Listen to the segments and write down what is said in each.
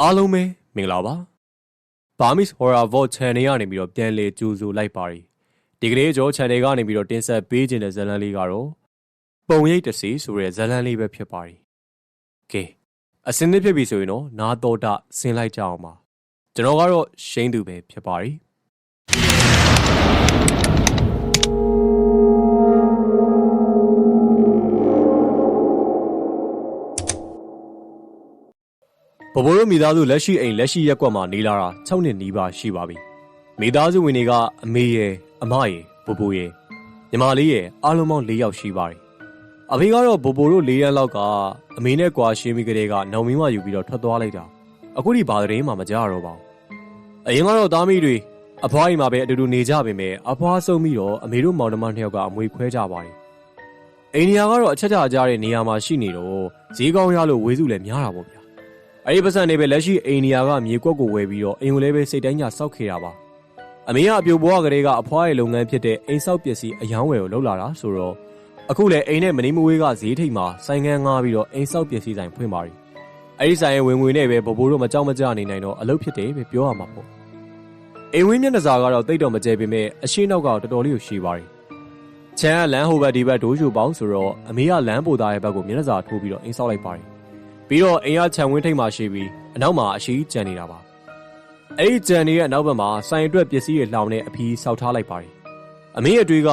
အားလုံးပဲမင်္ဂလာပါ Burmese Horror Vault Channel ကနေပြီးတော့ပြန်လည်ကြိုဆိုလိုက်ပါတယ်ဒီကနေ့ကျွန်တော် channel ကနေပြီးတော့တင်ဆက်ပေးခြင်းတဲ့ဇာတ်လမ်းလေးကတော့ပုံရိပ်တစ်စီဆိုတဲ့ဇာတ်လမ်းလေးပဲဖြစ်ပါတယ်ကဲအစင်းသစ်ဖြစ်ပြီဆိုရင်တော့နားတော်တာဆင်းလိုက်ကြအောင်ပါကျွန်တော်ကတော့ရှိန်သူပဲဖြစ်ပါတယ်ဘဘိုးတို့မိသားစုလက်ရှိအိမ်လက်ရှိရက်ကွက်မှာနေလာတာ6နှစ်နီးပါးရှိပါပြီမိသားစုဝင်တွေကအမေရယ်အမရယ်ဘဘိုးရယ်ညီမလေးရယ်အားလုံးပေါင်း4ယောက်ရှိပါတယ်အဖေကတော့ဘဘိုးတို့4ရက်လောက်ကအမေနဲ့ကွာရှင်းပြီးကလေးကနောင်မင်းမယူပြီးတော့ထွက်သွားလိုက်တာအခုဒီဘာသတင်းမှမကြားတော့ပါဘူးအရင်ကတော့သားမိတွေအဖွားအိမ်မှာပဲအတူတူနေကြပေမဲ့အဖွားဆုံးပြီးတော့အမေတို့မောင်နှမ2ယောက်ကအမွေခွဲကြပါတယ်အိမ်နေရာကတော့အချက်ချကြတဲ့နေရာမှာရှိနေတော့ဈေးကောင်းရလို့ဝေးစုလည်းများတာပေါ့ဗျာအဲ့ဒီပတ်စံနေပဲလက်ရှိအိန္ဒိယကမြေကွက်ကိုဝယ်ပြီးတော့အိမ်ကိုလည်းပဲစိတ်တိုင်းကြစောက်ခဲ့တာပါအမေကအပြိုဘွားကလေးကအဖွားရဲ့လုပ်ငန်းဖြစ်တဲ့အိမ်ဆောက်ပစ္စည်းအယောင်းဝယ်ကိုလုပ်လာတာဆိုတော့အခုလည်းအိမ်နဲ့မနီမဝေးကဈေးထိပ်မှာဆိုင်ငန်းငားပြီးတော့အိမ်ဆောက်ပစ္စည်းဆိုင်ဖွင့်ပါပြီအဲ့ဒီဆိုင်ရဲ့ဝင်ငွေနဲ့ပဲဘဘိုးတို့မကြောက်မကြနေနိုင်တော့အလုပ်ဖြစ်တယ်ပဲပြောရမှာပေါ့အိမ်ဝင်းမျက်နှာစာကတော့တိတ်တော့မကျဲပေမဲ့အရှိနောက်ကတော်တော်လေးကိုရှိပါတယ်ချမ်းကလမ်းဟိုဘက်ဒီဘက်ဒိုးချိုပေါင်းဆိုတော့အမေကလမ်းပိုသားရဲ့ဘက်ကိုမျက်နှာစာထိုးပြီးတော့အိမ်ဆောက်လိုက်ပါတယ်ပြီးတော့အိမ်ကခြံဝင်းထိပ်မှာရှိပြီးအနောက်မှာအရှိကျန်နေတာပါအဲ့ဒီကျန်နေရဲ့အနောက်ဘက်မှာဆိုင်အတွက်ပစ္စည်းတွေလှောင်နေအဖီးဆောက်ထားလိုက်ပါတယ်အမေရဲ့အတွေ့က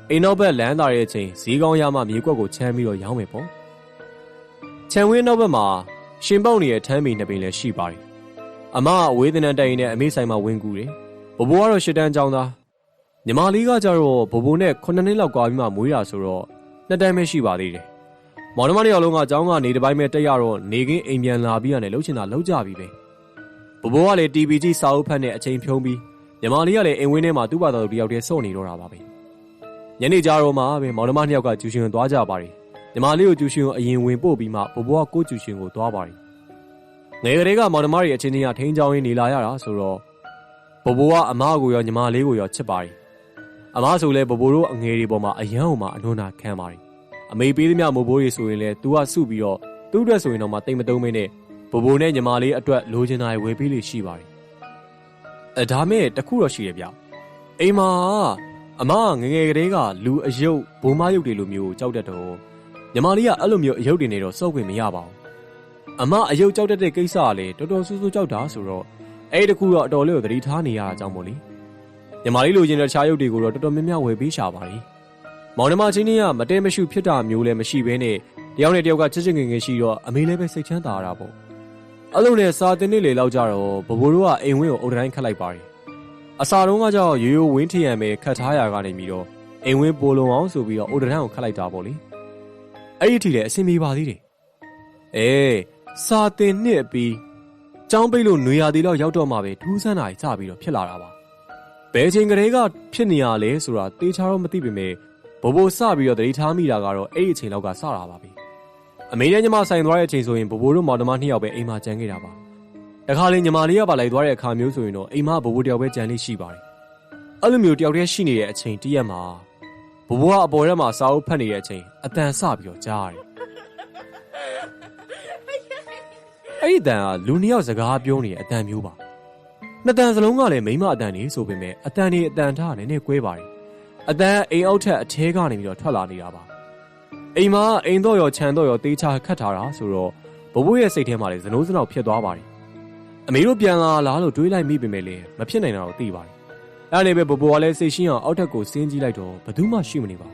အိမ်နောက်ဘက်လမ်းသားရဲ့အချိန်ဈေးကောင်းရမှမြေကွက်ကိုချမ်းပြီးတော့ရောင်းမယ်ပေါ့ခြံဝင်းနောက်ဘက်မှာရှင်ပေါက်နေတဲ့ထမ်းမီနှစ်ပင်လည်းရှိပါတယ်အမအဝေးသဏ္ဍာန်တိုင်နဲ့အမေဆိုင်မှာဝင်ကူတယ်ဘဘိုးကတော့ရှစ်တန်းကျောင်းသားညီမလေးကကြတော့ဘဘိုးနဲ့9နှစ်လောက်ကွာပြီးမှမွေးတာဆိုတော့2တန်းပဲရှိပါသေးတယ်မောင်နှမတွေအလုံးကအကြောင်းကနေတစ်ပိုင်းပဲတက်ရတော့နေကင်းအိမ်ပြန်လာပြီးရတယ်လှုပ်ချင်တာလှုပ်ကြပြီပဲဘဘိုးကလည်း TV ကြီးစာအုပ်ဖတ်နဲ့အချိန်ဖြုံးပြီးညီမလေးကလည်းအိမ်ဝင်းထဲမှာသူ့ဘာသာသူတယောက်တည်းစော့နေတော့တာပါပဲညနေကြတော့မှပဲမောင်နှမ2ယောက်ကကျူရှင်သွားကြပါတယ်ညီမလေးကိုကျူရှင်ကိုအရင်ဝင်ပို့ပြီးမှဘဘိုးကကိုကျူရှင်ကိုသွားပါတယ်ငယ်ကလေးကမောင်နှမတွေအချင်းချင်းကထိန်းချောင်းရင်းနေလာရတာဆိုတော့ဘဘိုးကအမကိုရောညီမလေးကိုရောချစ်ပါတယ်အမဆိုလဲဘဘိုးတို့အငယ်တွေပေါ်မှာအယမ်းဟိုမှာအနှွန်းနာခံပါတယ်အမေပေးသမျှမိုးဘိုးကြီးဆိုရင်လဲ तू ကစုပြီးတော့သူ့အတွက်ဆိုရင်တော့မှတိတ်မတုံးမင်းနဲ့ဘဘိုးနဲ့ညီမလေးအတွက်လိုချင်တာဝယ်ပေးလို့ရှိပါတယ်ဒါမဲ့တခုတော့ရှိရဗျအိမ်မှာအမငငယ်ကလေးကလူအယုတ်ဘိုးမယုတ်တွေလိုမျိုးကြောက်တတ်တော့ညီမလေးကအဲ့လိုမျိုးအယုတ်တွေနေတော့စော့ခွင့်မရပါဘူးအမအယုတ်ကြောက်တတ်တဲ့ကိစ္စကလည်းတော်တော်ဆူဆူကြောက်တာဆိုတော့အဲ့တခုတော့အတော်လေးကိုသတိထားနေရတာကြောင့်မို့လေညီမလေးလိုချင်တဲ့တခြားယုတ်တွေကိုတော့တော်တော်များများဝယ်ပေးရှာပါတယ်မောင်နှမချင်းတွေကမတဲမရှုဖြစ်တာမျိုးလည်းမရှိဘဲနဲ့တယောက်နဲ့တယောက်ကချစ်ချစ်ငင်ငင်ရှိတော့အမေလည်းပဲစိတ်ချမ်းသာတာပေါ့အဲ့လိုနဲ့စာတင်နေလေလောက်ကြတော့ဘဘိုးတို့ကအိမ်ဝင်းကိုအုတ်တိုင်းခတ်လိုက်ပါတယ်အစာတုန်းကကြောက်ရိုးရိုးဝင်းထရံပဲခတ်ထားရကနေပြီးတော့အိမ်ဝင်းပိုလုံအောင်ဆိုပြီးတော့အုတ်တိုင်းကိုခတ်လိုက်တာပေါ့လေအဲ့ဒီအထိလည်းအဆင်ပြေပါသေးတယ်စာတင်နှစ်ပြီးចောင်းပိတ်လို့ຫນွေရာသီလောက်ရောက်တော့မှပဲထူးဆန်းတာကြီးစပြီးတော့ဖြစ်လာတာပါဘယ်ချိန်ကလေးကဖြစ်နေရလဲဆိုတာတေချာတော့မသိပေမဲ့ဘဘိုးစပြီးတော့တတိထားမိတာကတော့အဲ့ဒီအချိန်လောက်ကစတာပါပဲအမေနဲ့ညီမဆိုင်သွားတဲ့အချိန်ဆိုရင်ဘဘိုးတို့မောင်နှမ2ယောက်ပဲအိမ်မှာကြံခဲ့တာပါတခါလေညီမလေးကပါလိုက်သွားတဲ့အခါမျိုးဆိုရင်တော့အိမ်မှာဘဘိုးတယောက်ပဲကြံလေးရှိပါတယ်အဲ့လိုမျိုးတယောက်တည်းရှိနေတဲ့အချိန်တရက်မှာဘဘိုးကအပေါ်ထဲမှာစာအုပ်ဖတ်နေတဲ့အချိန်အတန်စပြီးတော့ကြားရတယ်အဲ့ဒီအတန်ကလူ2ယောက်စကားပြောနေတဲ့အတန်မျိုးပါနှစ်တန်စလုံးကလည်းမိမအတန်နေဆိုပေမဲ့အတန်နေအတန်ထားနည်းနည်းကွဲပါတယ်အတန်အိမ်အောက်ထက်အထဲကနေပြီးတော့ထွက်လာနေတာပါအိမ်မှာအိမ်တော့ရောခြံတော့ရောတေးချခတ်ထားတာဆိုတော့ဘဘိုးရဲ့စိတ်ထဲမှာလည်းဇနိုးစနောက်ဖြစ်သွားပါတယ်အမေတို့ပြန်လာလားလို့တွေးလိုက်မိပေမဲ့လည်းမဖြစ်နိုင်တာတော့သိပါတယ်အဲ့ဒါနဲ့ပဲဘဘိုးကလည်းစိတ်ရှင်းအောင်အောက်ထက်ကိုဆင်းကြည့်လိုက်တော့ဘယ်သူမှရှိမနေပါဘူ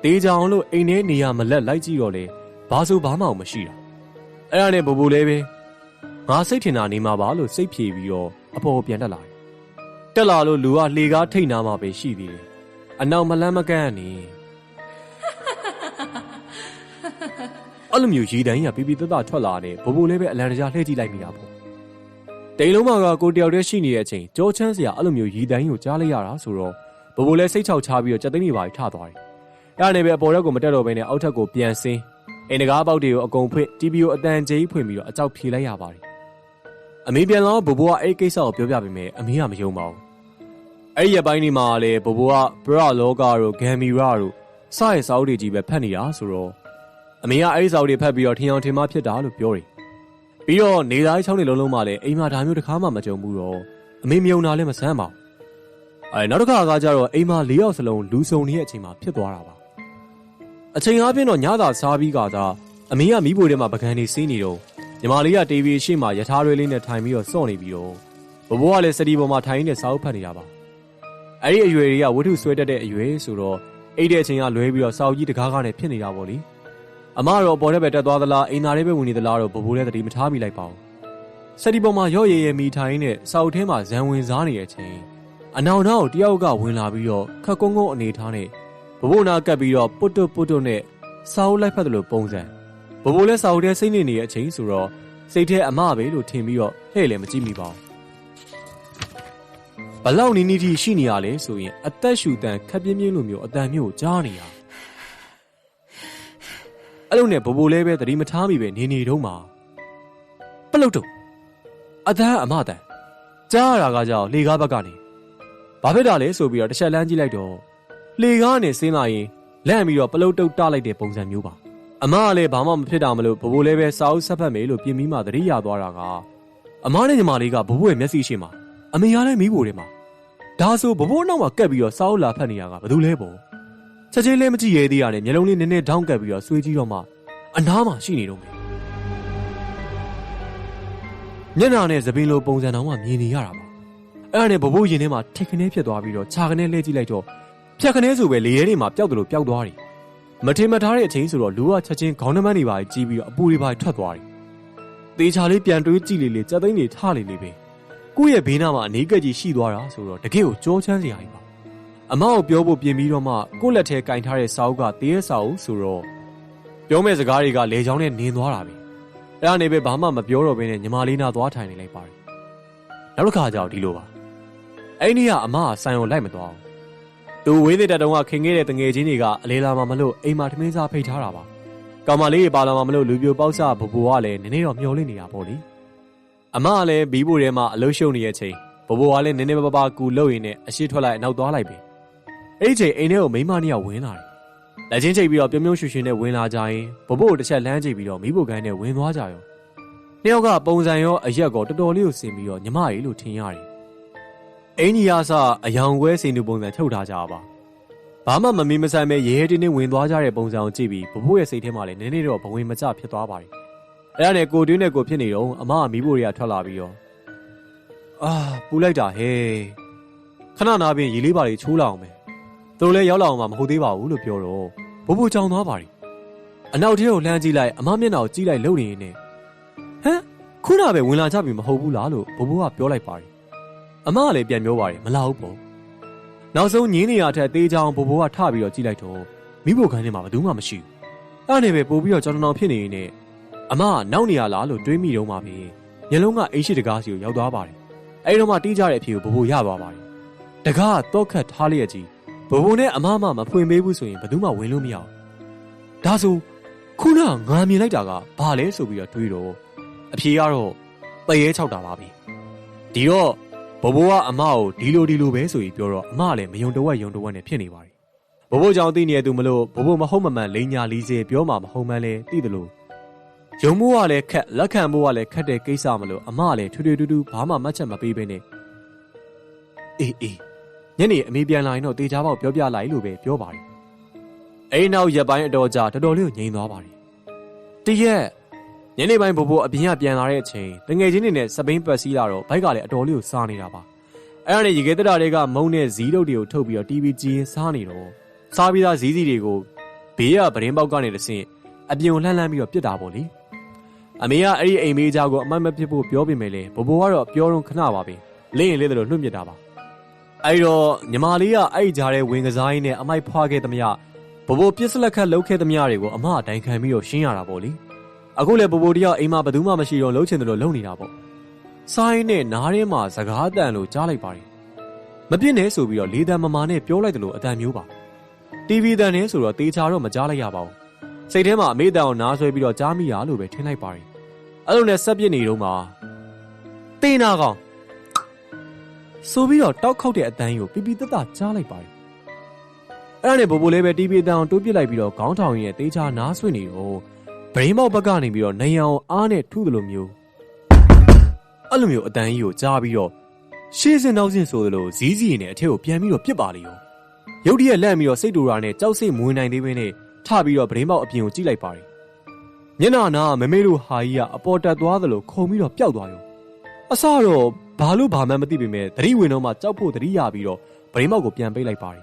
းတေးချအောင်လို့အိမ်ထဲနေရမလက်လိုက်ကြည့်တော့လေဘာဆိုဘာမှမရှိတာအဲ့ဒါနဲ့ဘဘိုးလည်းပဲငါစိတ်ထင်တာနေမှာပါလို့စိတ်ဖြေပြီးတော့အပေါ်ပြန်တက်လာတယ်တက်လာလို့လူကလှေကားထိတ်နာမှာပဲရှိသေးတယ်အနောက်မလန်းမကန်းနေအဲ့လိုမျိုးရေတန်းကြီးကပြပြတတ်ထွက်လာတယ်ဘဘိုးလည်းပဲအလံတကြားလှည့်ကြည့်လိုက်မိတာပေါ့တိန်လုံးမကကိုတယောက်တည်းရှိနေတဲ့အချိန်ကြောချမ်းစရာအဲ့လိုမျိုးရေတန်းကြီးကိုကြားလိုက်ရတာဆိုတော့ဘဘိုးလည်းစိတ်ချောက်ချပြီးတော့ကြက်သိန်းတွေပါထသွားတယ်အဲ့ဒါနဲ့ပဲအပေါ်ရက်ကိုမတက်တော့ဘဲနဲ့အောက်ထက်ကိုပြန်ဆင်းအိမ်တကားပေါက်တွေကိုအကုန်ဖွင့် TV ကိုအတန်ကြီးဖွင့်ပြီးတော့အကြောက်ဖြေလိုက်ရပါတယ်အမေပြန်လာဘဘိုးကအဲ့ကိစ္စကိုပြောပြပေမဲ့အမေကမယုံပါဘူးအဲ့ဒီရပိုင်းဒီမှာလေဘဘိုးကပရလောကတို့ဂမ်မီရာတို့စရဲ့စာအုပ်တွေကြီးပဲဖတ်နေတာဆိုတော့အမေကအဲ့ဒီစာအုပ်တွေဖတ်ပြီးတော့ထင်အောင်ထင်မှားဖြစ်တာလို့ပြောတယ် ပြီးတော့နေသား6နှစ်လုံးလုံးမှလည်းအိမ်မှာဒါမျိုးတစ်ခါမှမကြုံဘူးတော့အမေမြုံတာလည်းမဆန်းပါဘူးနောက်တစ်ခါကကြတော့အိမ်မှာ4ယောက်စလုံးလူစုံနေတဲ့အချိန်မှာဖြစ်သွားတာပါအချိန်အားဖြင့်တော့ညသာစားပြီးကသာအမေကမိဖို့ထဲမှာပကံနေစီးနေတော့ညီမလေးကတီဗီရှေ့မှာရထားရွေးလေးနဲ့ထိုင်ပြီးတော့စော့နေပြီးတော့ဘဘိုးကလည်းစတီပေါ်မှာထိုင်နေတဲ့စာအုပ်ဖတ်နေတာပါအဲ့ဒီအရွယ်တွေကဝတ္ထုဆွဲတတ်တဲ့အရွယ်ဆိုတော့အိတ်တဲ့အချိန်ကလွဲပြီးတော့စာအုပ်ကြီးတကားကားနဲ့ဖြစ်နေတာပေါ့လေအမတော့ပေါ်တဲ့ဘက်တက်သွားသလားအိမ်သားလေးပဲဝင်နေသလားတော့ဘဘိုးလည်းတတိမထားမိလိုက်ပါဘူးစတီပေါ်မှာရော့ရဲရဲမိထိုင်နဲ့စာအုပ်ထဲမှာဇံဝင်စားနေတဲ့အချိန်အနောင်နောက်တယောက်ကဝင်လာပြီးတော့ခက်ကုန်းကုန်းအနေထားနဲ့ဘဘိုးနာကပ်ပြီးတော့ပုတ်တုနဲ့စာအုပ်လိုက်ဖတ်တယ်လို့ပုံစံဘဘိုးလည်းစာအုပ်ထဲစိတ်နေနေတဲ့အချိန်ဆိုတော့စိတ်ထဲအမပဲလို့ထင်ပြီးတော့ဟဲ့လည်းမကြည့်မိပါဘူးဘလောက်နီးနီးထိရှိနေရလဲဆိုရင်အသက်ရှူတန်ခက်ပြင်းပြင်းလိုမျိုးအတန်မျိုးကြားနေရအဲ့လိုနဲ့ဘဘိုးလည်းပဲသတိမထားမိပဲနေတုံးမှာပလုတ်တုံအတန်အမတန်ကြားရတာကကြောင့်လေကားဘက်ကနေဘာဖြစ်တာလဲဆိုပြီးတော့တစ်ချက်လမ်းကြည့်လိုက်တော့လေကားနဲ့ဆင်းလာရင်လန့်ပြီးတော့ပလုတ်တုတ်တလိုက်တဲ့ပုံစံမျိုးပါအမကလည်းဘာမှမဖြစ်တာမလို့ဘဘိုးလည်းပဲစာအုပ်ဆက်ဖတ်မယ်လို့ပြင်ပြီးမှသတိရသွားတာကအမနဲ့ညီမလေးကဘဘိုးရဲ့မျက်စိရှိမှာအမေကလည်းမိဖို့တယ်မှာဒါဆိုဘဘိုးနောက်မှာကပ်ပြီးတော့စာအုပ်လာဖတ်နေရကဘာလို့လဲပေါ့ချက်ချင်းလည်းမကြည့်ရဲသေးရတယ်မျက်လုံးလေးနည်းနည်းဒေါင်းကပ်ပြီးတော့ဆွေးကြည့်တော့မှအနားမှာရှိနေတော့မယ်မျက်နှာနဲ့သပင်လိုပုံစံတော်မှမြင်နေရတာပါအဲ့ဒါနဲ့ဘဘိုးရင်ထဲမှာထက်ခနဲဖြစ်သွားပြီးတော့ခြာခနဲလှည့်ကြည့်လိုက်တော့ဖြတ်ခနဲဆိုပဲလေရဲတွေမှာပျောက်တယ်လို့ပျောက်သွားတယ်မထင်မထားတဲ့အချိန်ဆိုတော့လူကချက်ချင်းခေါင်းနှမတွေပါကြီးပြီးတော့အပူတွေပါထွက်သွားတယ်သေချာလေးပြန်တွေးကြည့်လေကြက်သိန်းတွေထားလေပဲကိုယ့်ရဲ့ဘေးနားမှာအနေကက်ကြီးရှိသွားတာဆိုတော့တကယ့်ကိုကြောချမ်းစရာကြီးပါအမကိုပြောဖို့ပြင်ပြီးတော့မှကိုယ့်လက်ထဲကင်ထားတဲ့စာအုပ်ကတေးရဲ့စာအုပ်ဆိုတော့ပြောမဲ့စကားတွေကလေချောင်းနဲ့နင်းသွားတာပဲအဲ့ဒါနေပဲဘာမှမပြောတော့ဘဲနဲ့ညီမလေးနာသွားထိုင်နေလိုက်ပါတယ်နောက်တစ်ခါကျတော့ဒီလိုပါအဲ့ဒီကအမကဆိုင်ကိုလိုက်မသွားဘူးသူဝေးတဲ့တုန်းကခင်ခဲ့တဲ့တငယ်ချင်းတွေကအလေးလာမှမလို့အိမ်မှာထမင်းစားဖိတ်ထားတာပါကောင်မလေးတွေပါလာမှမလို့လူပြိုပေါက်စဘဘိုးကလည်းနည်းနည်းတော့မျောလင့်နေတာပေါ့လေအမကလည်းဘီးဖို့ထဲမှာအလုံးရှုံနေတဲ့အချိန်ဘဘိုးကလည်းနည်းနည်းပါးပါးကူလှုပ်ရင်းနဲ့အရှိထွက်လိုက်နောက်သွားလိုက်ပြီအဲ့ဒီချိန်အိမ်ထဲကိုမိန်းမနှစ်ယောက်ဝင်လာတယ်လက်ချင်းချိတ်ပြီးတော့ပြုံးပြုံးရွှင်ရွှင်နဲ့ဝင်လာကြရင်ဘဘိုးကိုတစ်ချက်လမ်းကြည့်ပြီးတော့မိဖို့ကိုင်းနဲ့ဝင်သွားကြရောနှစ်ယောက်ကပုံစံရောအရက်ကောတော်တော်လေးကိုဆင်ပြီးတော့ညီမကြီးလို့ထင်ရတယ်အင်းကြီးအစအယောင်ကွဲစင်တူပုံစံထုတ်ထားကြပါဘာမှမမီမဆိုင်ပဲရဲရဲတင်းတင်းဝင်သွားကြတဲ့ပုံစံကိုကြည့်ပြီးဘဘိုးရဲ့စိတ်ထဲမှာလည်းနည်းနည်းတော့ဘဝင်မကျဖြစ်သွားပါတယ်အဲ့ဒါနဲ့ကိုတွင်းနဲ့ကိုဖြစ်နေတော့အမကမိဖို့တွေကထွက်လာပြီးတော့ပူလိုက်တာဟဲ့ခဏနာပြင်ရေလေးပါလေးချိုးလာအောင်ပဲသူတို့လည်းရောက်လာအောင်မဟုတ်သေးပါဘူးလို့ပြောတော့ဘဘိုးကြောင်သွားပါတယ်အနောက်ထဲကိုလှမ်းကြည့်လိုက်အမမျက်နှာကိုကြည့်လိုက်လုံနေနေဟမ်ခုနပဲဝင်လာကြပြီမဟုတ်ဘူးလားလို့ဘဘိုးကပြောလိုက်ပါတယ်အမကလည်းပြန်ပြောပါတယ်မလာဘူးပေါ့နောက်ဆုံးညင်းနေရတဲ့တေးချောင်းဘဘိုးကထပြီးတော့ကြည့်လိုက်တော့မိဖို့ခိုင်းထဲမှာဘယ်သူမှမရှိဘူးအဲ့နဲ့ပဲပို့ပြီးတော့ကြောင်တောင်ဖြစ်နေနေအမကနောက်နေရလားလို့တွေးမိတော့မှပဲမျက်လုံးကအိတ်ရှိတကားစီကိုရောက်သွားပါတယ်အဲ့တော့မှတီးကြတဲ့အဖြေကိုဘဘိုးရသွားပါတယ်တကားတော့ခတ်ထားလျက်ကြီးဘဘိုးနဲ့အမမမဖွင့်ပေးဘူးဆိုရင်ဘယ်သူမှဝင်လို့မရဘူးဒါဆိုခုနငါမြင်လိုက်တာကဘာလဲဆိုပြီးတော့တွေးတော့အဖြေကတော့ပရဲ၆တာပါပဲဒီတော့ဘဘိုးကအမကိုဒီလိုပဲဆိုပြီးပြောတော့အမလည်းမယုံတဝက်နဲ့ဖြစ်နေပါတယ်ဘဘိုးကြောင့်သိနေသူမလို့ဘဘိုးမဟုတ်မမှန်လိန်ညာလီစေပြောမှာမဟုတ်မှန်းလဲသိတယ်လို့ယုံမိုးကလည်းခက်လက်ခံမိုးကလည်းခက်တဲ့ကိစ္စမလို့အမလည်းထွေထွေတူဘာမှမှတ်ချက်မပေးဘဲနဲ့အေးညနေအမေပြန်လာရင်တော့တေချာပေါက်ပြောပြလိုက်လို့ပဲပြောပါတယ်အိမ်နောက်ရက်ပိုင်းအတော်ကြာတော်တော်လေးကိုငြိမ်သွားပါတယ်တရက်ညနေပိုင်းဘဘိုးအပြင်ကပြန်လာတဲ့အချိန်တငယ်ချင်းတွေနဲ့စပိန်ပတ်စီးလာတော့ဘိုက်ကလည်းအတော်လေးကိုစားနေတာပါအဲ့ဒါနဲ့ရေခဲတတာတွေကမုံနဲ့ဇီးတုပ်တွေကိုထုတ်ပြီးတော့ TV ကြည့်ရင်စားနေတော့စားပြီးသားဇီးစီတွေကိုဘေးကပရင်းပေါက်ကနေတဆင့်အပြင်ကိုလှမ်းပြီးတော့ပြစ်တာပေါ့လေအမေကအဲ့ဒီအိမ်မေးကြကိုအမှတ်မဖြစ်ဖို့ပြောပြင်မယ်လေဘဘိုးကတော့ပြောတော့ခဏပါပဲလင်းရင်လေးတယ်လို့နှုတ်မြစ်တာပါအဲ့တော့ညီမလေးကအဲ့ကြားတဲ့ဝင်ကစားရင်းနဲ့အမိုက်ဖွာခဲ့သမျှဘဘိုးပြစ်စလက်ခတ်လှုပ်ခဲ့သမျှတွေကိုအမအတိုင်းခံပြီးတော့ရှင်းရတာပေါ့လေအခုလေဘဘိုးတယောက်အိမ်မှာဘယ်သူမှမရှိတော့လှုပ်ချင်တယ်လို့လှုပ်နေတာပေါ့စားရင်းနဲ့နားထဲမှာစကားတန်လို့ကြားလိုက်ပါတယ်မပြစ်နဲ့ဆိုပြီးတော့လေတံမမာနဲ့ပြောလိုက်တယ်လို့အတန်မျိုးပါ TV တန်နဲ့ဆိုတော့တေချာတော့မကြားလိုက်ရပါဘူးစိတ်ထဲမှာအမေတန်ကိုနားဆွဲပြီးတော့ကြားမိရလို့ပဲထင်လိုက်ပါတယ်အဲ့လိုနဲ့ဆက်ပြစ်နေတော့မှတေးနာကောင်ဆိုပြီးတော့တောက်ခောက်တဲ့အတန်းကြီးကိုပြပြတတ်တာကြားလိုက်ပါတယ်အဲ့ဒါနဲ့ဘိုးလေးပဲ TV အတန်းကိုတိုးပစ်လိုက်ပြီးတော့ခေါင်းထောင်ရဲ့တေချာနားဆွနေတော့ဗရင်းမောက်ဘက်ကနေပြီးတော့နေရန်အောင်အားနဲ့ထုသလိုမျိုး အဲ့လိုမျိုးအတန်ကြီးကိုကြားပြီးတော့ရှေ့စင်နောက်စင်ဆိုသလိုဇီးစီနဲ့အထက်ကိုပြန်ပြီးတော့ပြစ်ပါလေရောရုတ်တရက်လန့်ပြီးတော့စိတ်တူတာနဲ့ကြောက်စိတ်မဝင်နိုင်သေးဘဲနဲ့ထပြီးတော့ပရင်းပေါက်အပြင်ကိုကြည့်လိုက်ပါတယ်မျက်နှာနာမမေတို့ဟာကြီးကအပေါ်တက်သွားသလိုခုံပြီးတော့ပျောက်သွားရောအစတော့ဘာလို့ဘာမှမသိပေမဲ့သတိဝင်တော့မှကြောက်ဖို့သတိရပြီးတော့ပရင်းပေါက်ကိုပြန်ပိတ်လိုက်ပါတယ်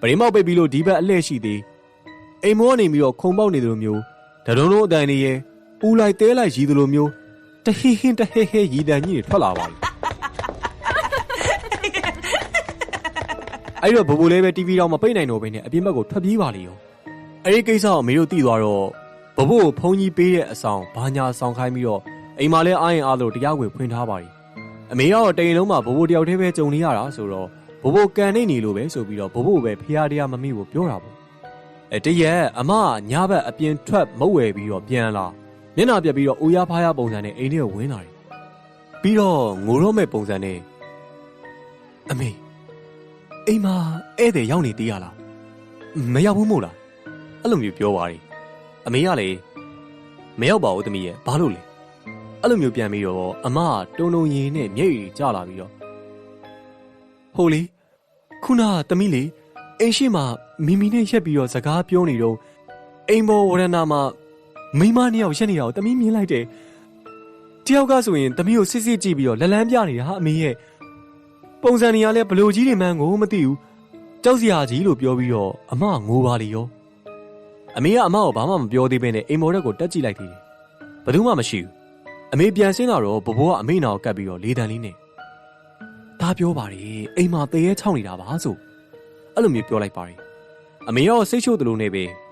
ပရင်းပေါက်ပိတ်ပြီးလို့ဒီဘက်အလှည့်ရှိသေးအိမ်မောကနေပြီးတော့ခုံပေါက်နေသလိုမျိုးဒဒုံလုံးအတန်နေရဲ့ပူလိုက်တဲလိုက်ရည်သလိုမျိုးတဟင်းဟင်းတဟဲဟဲရည်တန်ကြီးတွေထွက်လာပါပြီအဲ့တော့ဘိုးဘိုးလေးပဲ TV တော့မပိတ်နိုင်တော့ဘဲနဲ့အပြင်ဘက်ကိုထွက်ပြေးပါလေရောအဲ့ဒီကိစ္စကိုအမေတို့သိသွားတော့ဘဘိုးကိုဖုန်းကြီးပေးတဲ့အဆောင်ဘာညာဆောင်ခိုင်းပြီးတော့အိမ်မှာလဲအားရင်အားလို့တရားဝင်ဖွင့်ထားပါပြီအမေကတော့တိန်လုံးမှာဘဘိုးတယောက်တည်းပဲကြုံနေရတာဆိုတော့ဘဘိုးကန်နေလို့ပဲဆိုပြီးတော့ဘဘိုးပဲဖျားတရားမမိဘူးပြောတာပေါ့တရက်အမညဘက်အပြင်ထွက်မုတ်ဝယ်ပြီးတော့ပြန်လာမျက်နှာပြက်ပြီးတော့အိုးရဖားရပုံစံနဲ့အိမ်ထဲကိုဝင်လာတယ်ပြီးတော့ငိုတော့မဲ့ပုံစံနဲ့အမေအိမ်မှာဧည့်သည်ရောက်နေသေးရလားမရောက်ဘူးမို့လားအဲ့လိုမျိုးပြောပါတယ်အမေကလည်းမရောက်ပါဘူးသမီးရဲ့ဘာလို့လဲအဲ့လိုမျိုးပြန်ပြီးတော့အမတုံတုံရင်နဲ့မျက်ရည်ကျလာပြီးတော့ဟိုလေခုနသမီးလေအိမ်ရှိမှမီမီနဲ့ရက်ပြီးတော့စကားပြောနေတော့အိမ်ပေါ်ဝရဏမှာမိမနှစ်ယောက်ရက်နေတာကိုသမီးမြင်လိုက်တယ်တယောက်ကဆိုရင်သမီးကိုစစ်စစ်ကြည့်ပြီးတော့လက်လန်းပြနေတာဟာအမေရဲ့ပုံစံတွေကလည်းဘလို့ကြီးတွေမှန်းကိုမသိဘူးကြောက်စရာကြီးလို့ပြောပြီးတော့အမငိုပါလေရောအမေကအမကိုဘာမှမပြောသေးဘဲနဲ့အိမ်မော်ရက်ကိုတက်ကြည့်လိုက်သေးတယ်ဘယ်သူမှမရှိဘူးအမေပြန်ဆင်းလာတော့ဘဘိုးကအမေနာကိုကပ်ပြီးတော့လေတံလေးနဲ့ဒါပြောပါလေအိမ်မှာတရေချောင်းနေတာပါဆိုအဲ့လိုမျိုးပြောလိုက်ပါတယ်အမေရောစိတ်ချို့သလိုနဲ့ပဲ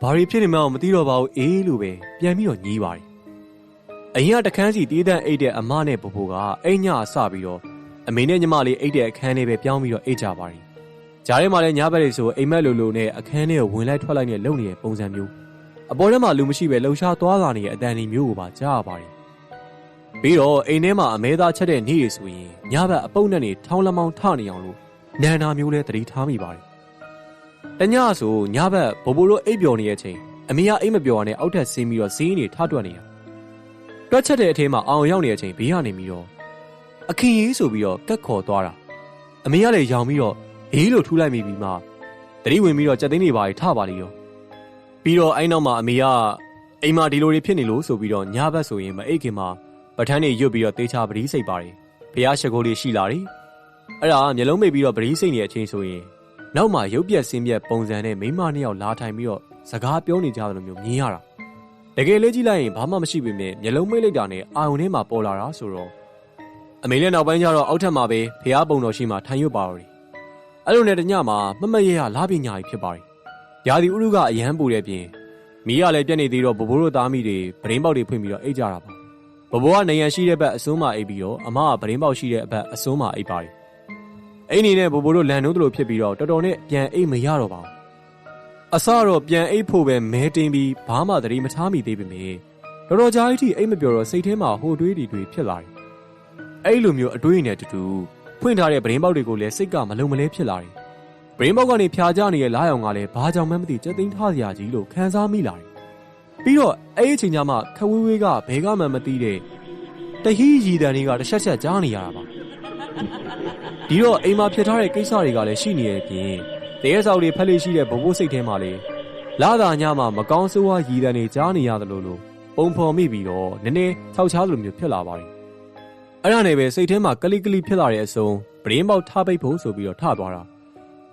ဘာတွေဖြစ်နေမှန်းမသိတော့ပါဘူးအေးလို့ပဲပြန်ပြီးတော့ညီးပါတယ်အရင်ကတခန်းစီတီးတန့်အိတ်တဲ့အမနဲ့ဘဘိုးကအိမ်ညအစပြီးတော့အမေနဲ့ညီမလေးအိတ်တဲ့အခန်းထဲပဲပြောင်းပြီးတော့အိတ်ကြပါတယ်ကြားထဲမှာလည်းညဘက်လေးဆိုအိမ်မက်လိုလိုနဲ့အခန်းထဲကိုဝင်လိုက်ထွက်လိုက်နဲ့လုံနေတဲ့ပုံစံမျိုးအပေါ်ထဲမှာလူမရှိပဲလှုပ်ရှားသွားလာနေတဲ့အတန်ဒီမျိုးကိုပါကြားရပါတယ်ပြီးတော့အိမ်ထဲမှာအမဲသားချက်တဲ့နေ့ရီဆိုရင်ညဘက်အပုပ်နဲ့နေထောင်းလမောင်းထနေအောင်လို့နန္နာမျိုးလဲသတိထားမိပါတယ်တညဆိုညဘက်ဘိုးဘိုးတို့အိပ်ပျော်နေတဲ့အချိန်အမေကအိမ်မပျော်ရနဲ့အောက်ထပ်ဆင်းပြီးတော့ဈေးနေထတွက်နေတာတွက်ချက်တဲ့အထဲမှာအောင်ရောက်နေတဲ့အချိန်ဘေးကနေပြီးတော့အခင်းရေးဆိုပြီးတော့ကက်ခေါ်သွားတာအမေကလည်းရောင်ပြီးတော့အေးလို့ထူးလိုက်မိပြီးမှတတိဝင်ပြီးတော့ကြက်သိန်းတွေပါထပါလေရောပြီးတော့အဲ့နောက်မှာအမေကအိမ်မှာဒီလိုတွေဖြစ်နေလို့ဆိုပြီးတော့ညဘက်ဆိုရင်မအိတ်ခင်မှာပထန်းတွေရွတ်ပြီးတော့တေးချပတိစိတ်ပါတယ်ဖះရှကိုးလေးရှိလာတယ်အဲ့ဒါမျက်လုံးမိတ်ပြီးတော့ပတိစိတ်နေတဲ့အချိန်ဆိုရင်နောက်မှာရုပ်ပြက်ဆင်းပြက်ပုံစံနဲ့မိမနှစ်ယောက်လာထိုင်ပြီးတော့စကားပြောနေကြတယ်လို့မျိုးမြင်ရတာတကယ်လေးကြည့်လိုက်ရင်ဘာမှမရှိပေမဲ့မျက်လုံးမိတ်လိုက်တာနဲ့အာယုန်ထဲမှာပေါ်လာတာဆိုတော့အမေလည်းနောက်ပိုင်းကျတော့အောက်ထပ်မှာပဲဖះပုံတော်ရှိမှထိုင်ရွတ်ပါတော့တယ်အဲ့လိုနဲ့တညမှာမမရရလာပညာကြီးဖြစ်ပါတယ်ရာသီဥတုကအရန်ပူတဲ့ပြင်မီးကလည်းပြက်နေသေးတော့ဘဘိုးတို့သားမိတွေပရင်းပေါက်တွေဖွင့်ပြီးတော့အိတ်ကြတာပါဘဘိုးကနေရန်ရှိတဲ့ဘက်အစွန်းမှာအိတ်ပြီးတော့အမကပရင်းပေါက်ရှိတဲ့အဘက်အစွန်းမှာအိတ်ပါတယ်အိမ်နေနဲ့ဘဘိုးတို့လန်နိုးတို့ဖြစ်ပြီးတော့တော်တော်နဲ့ပြန်အိတ်မရတော့ပါဘူးအစတော့ပြန်အိတ်ဖို့ပဲမဲတင်းပြီးဘာမှသတိမထားမိသေးပေမဲ့တော်တော်ကြာကြီးထိအိတ်မပြောတော့စိတ်ထဲမှာဟိုတွေးတွေဖြစ်လာတယ်အဲ့လိုမျိုးအတွေးနဲ့တူတူဖွင့်ထားတဲ့ပရင်းပေါက်တွေကိုလည်းစိတ်ကမလုံမလဲဖြစ်လာတယ်ပရင်းပေါက်ကနေဖြာကျနေတဲ့လာရောင်ကလည်းဘာကြောင့်မှမသိကြက်သိမ်းထားစရာကြီးလို့ခံစားမိလာတယ်ပြီးတော့အဲ့ဒီအချိန်ကျမှခဝေးဝေးကဘဲကမှမသိတဲ့တဟီးရီတန်တွေကတစ်ချက်ချက်ကြားနေရတာပါဒီတော့အိမ်မှာဖြစ်ထားတဲ့ကိစ္စတွေကလည်းရှိနေရဲ့ပြင်တရေဆောက်တွေဖက်လေးရှိတဲ့ဘဘိုးစိတ်ထဲမှာလေလာသာညမှာမကောင်းဆိုးဝါးရီတန်တွေကြားနေရတယ်လို့ပုံဖော်မိပြီးတော့နည်းနည်းထောက်ချလိုမျိုးဖြစ်လာပါတယ်အဲ့ဒါနဲ့ပဲစိတ်ထဲမှာကလိကလိဖြစ်လာတဲ့အစုံပရင်းပေါက်ထားပိတ်ဖို့ဆိုပြီးတော့ထသွားတ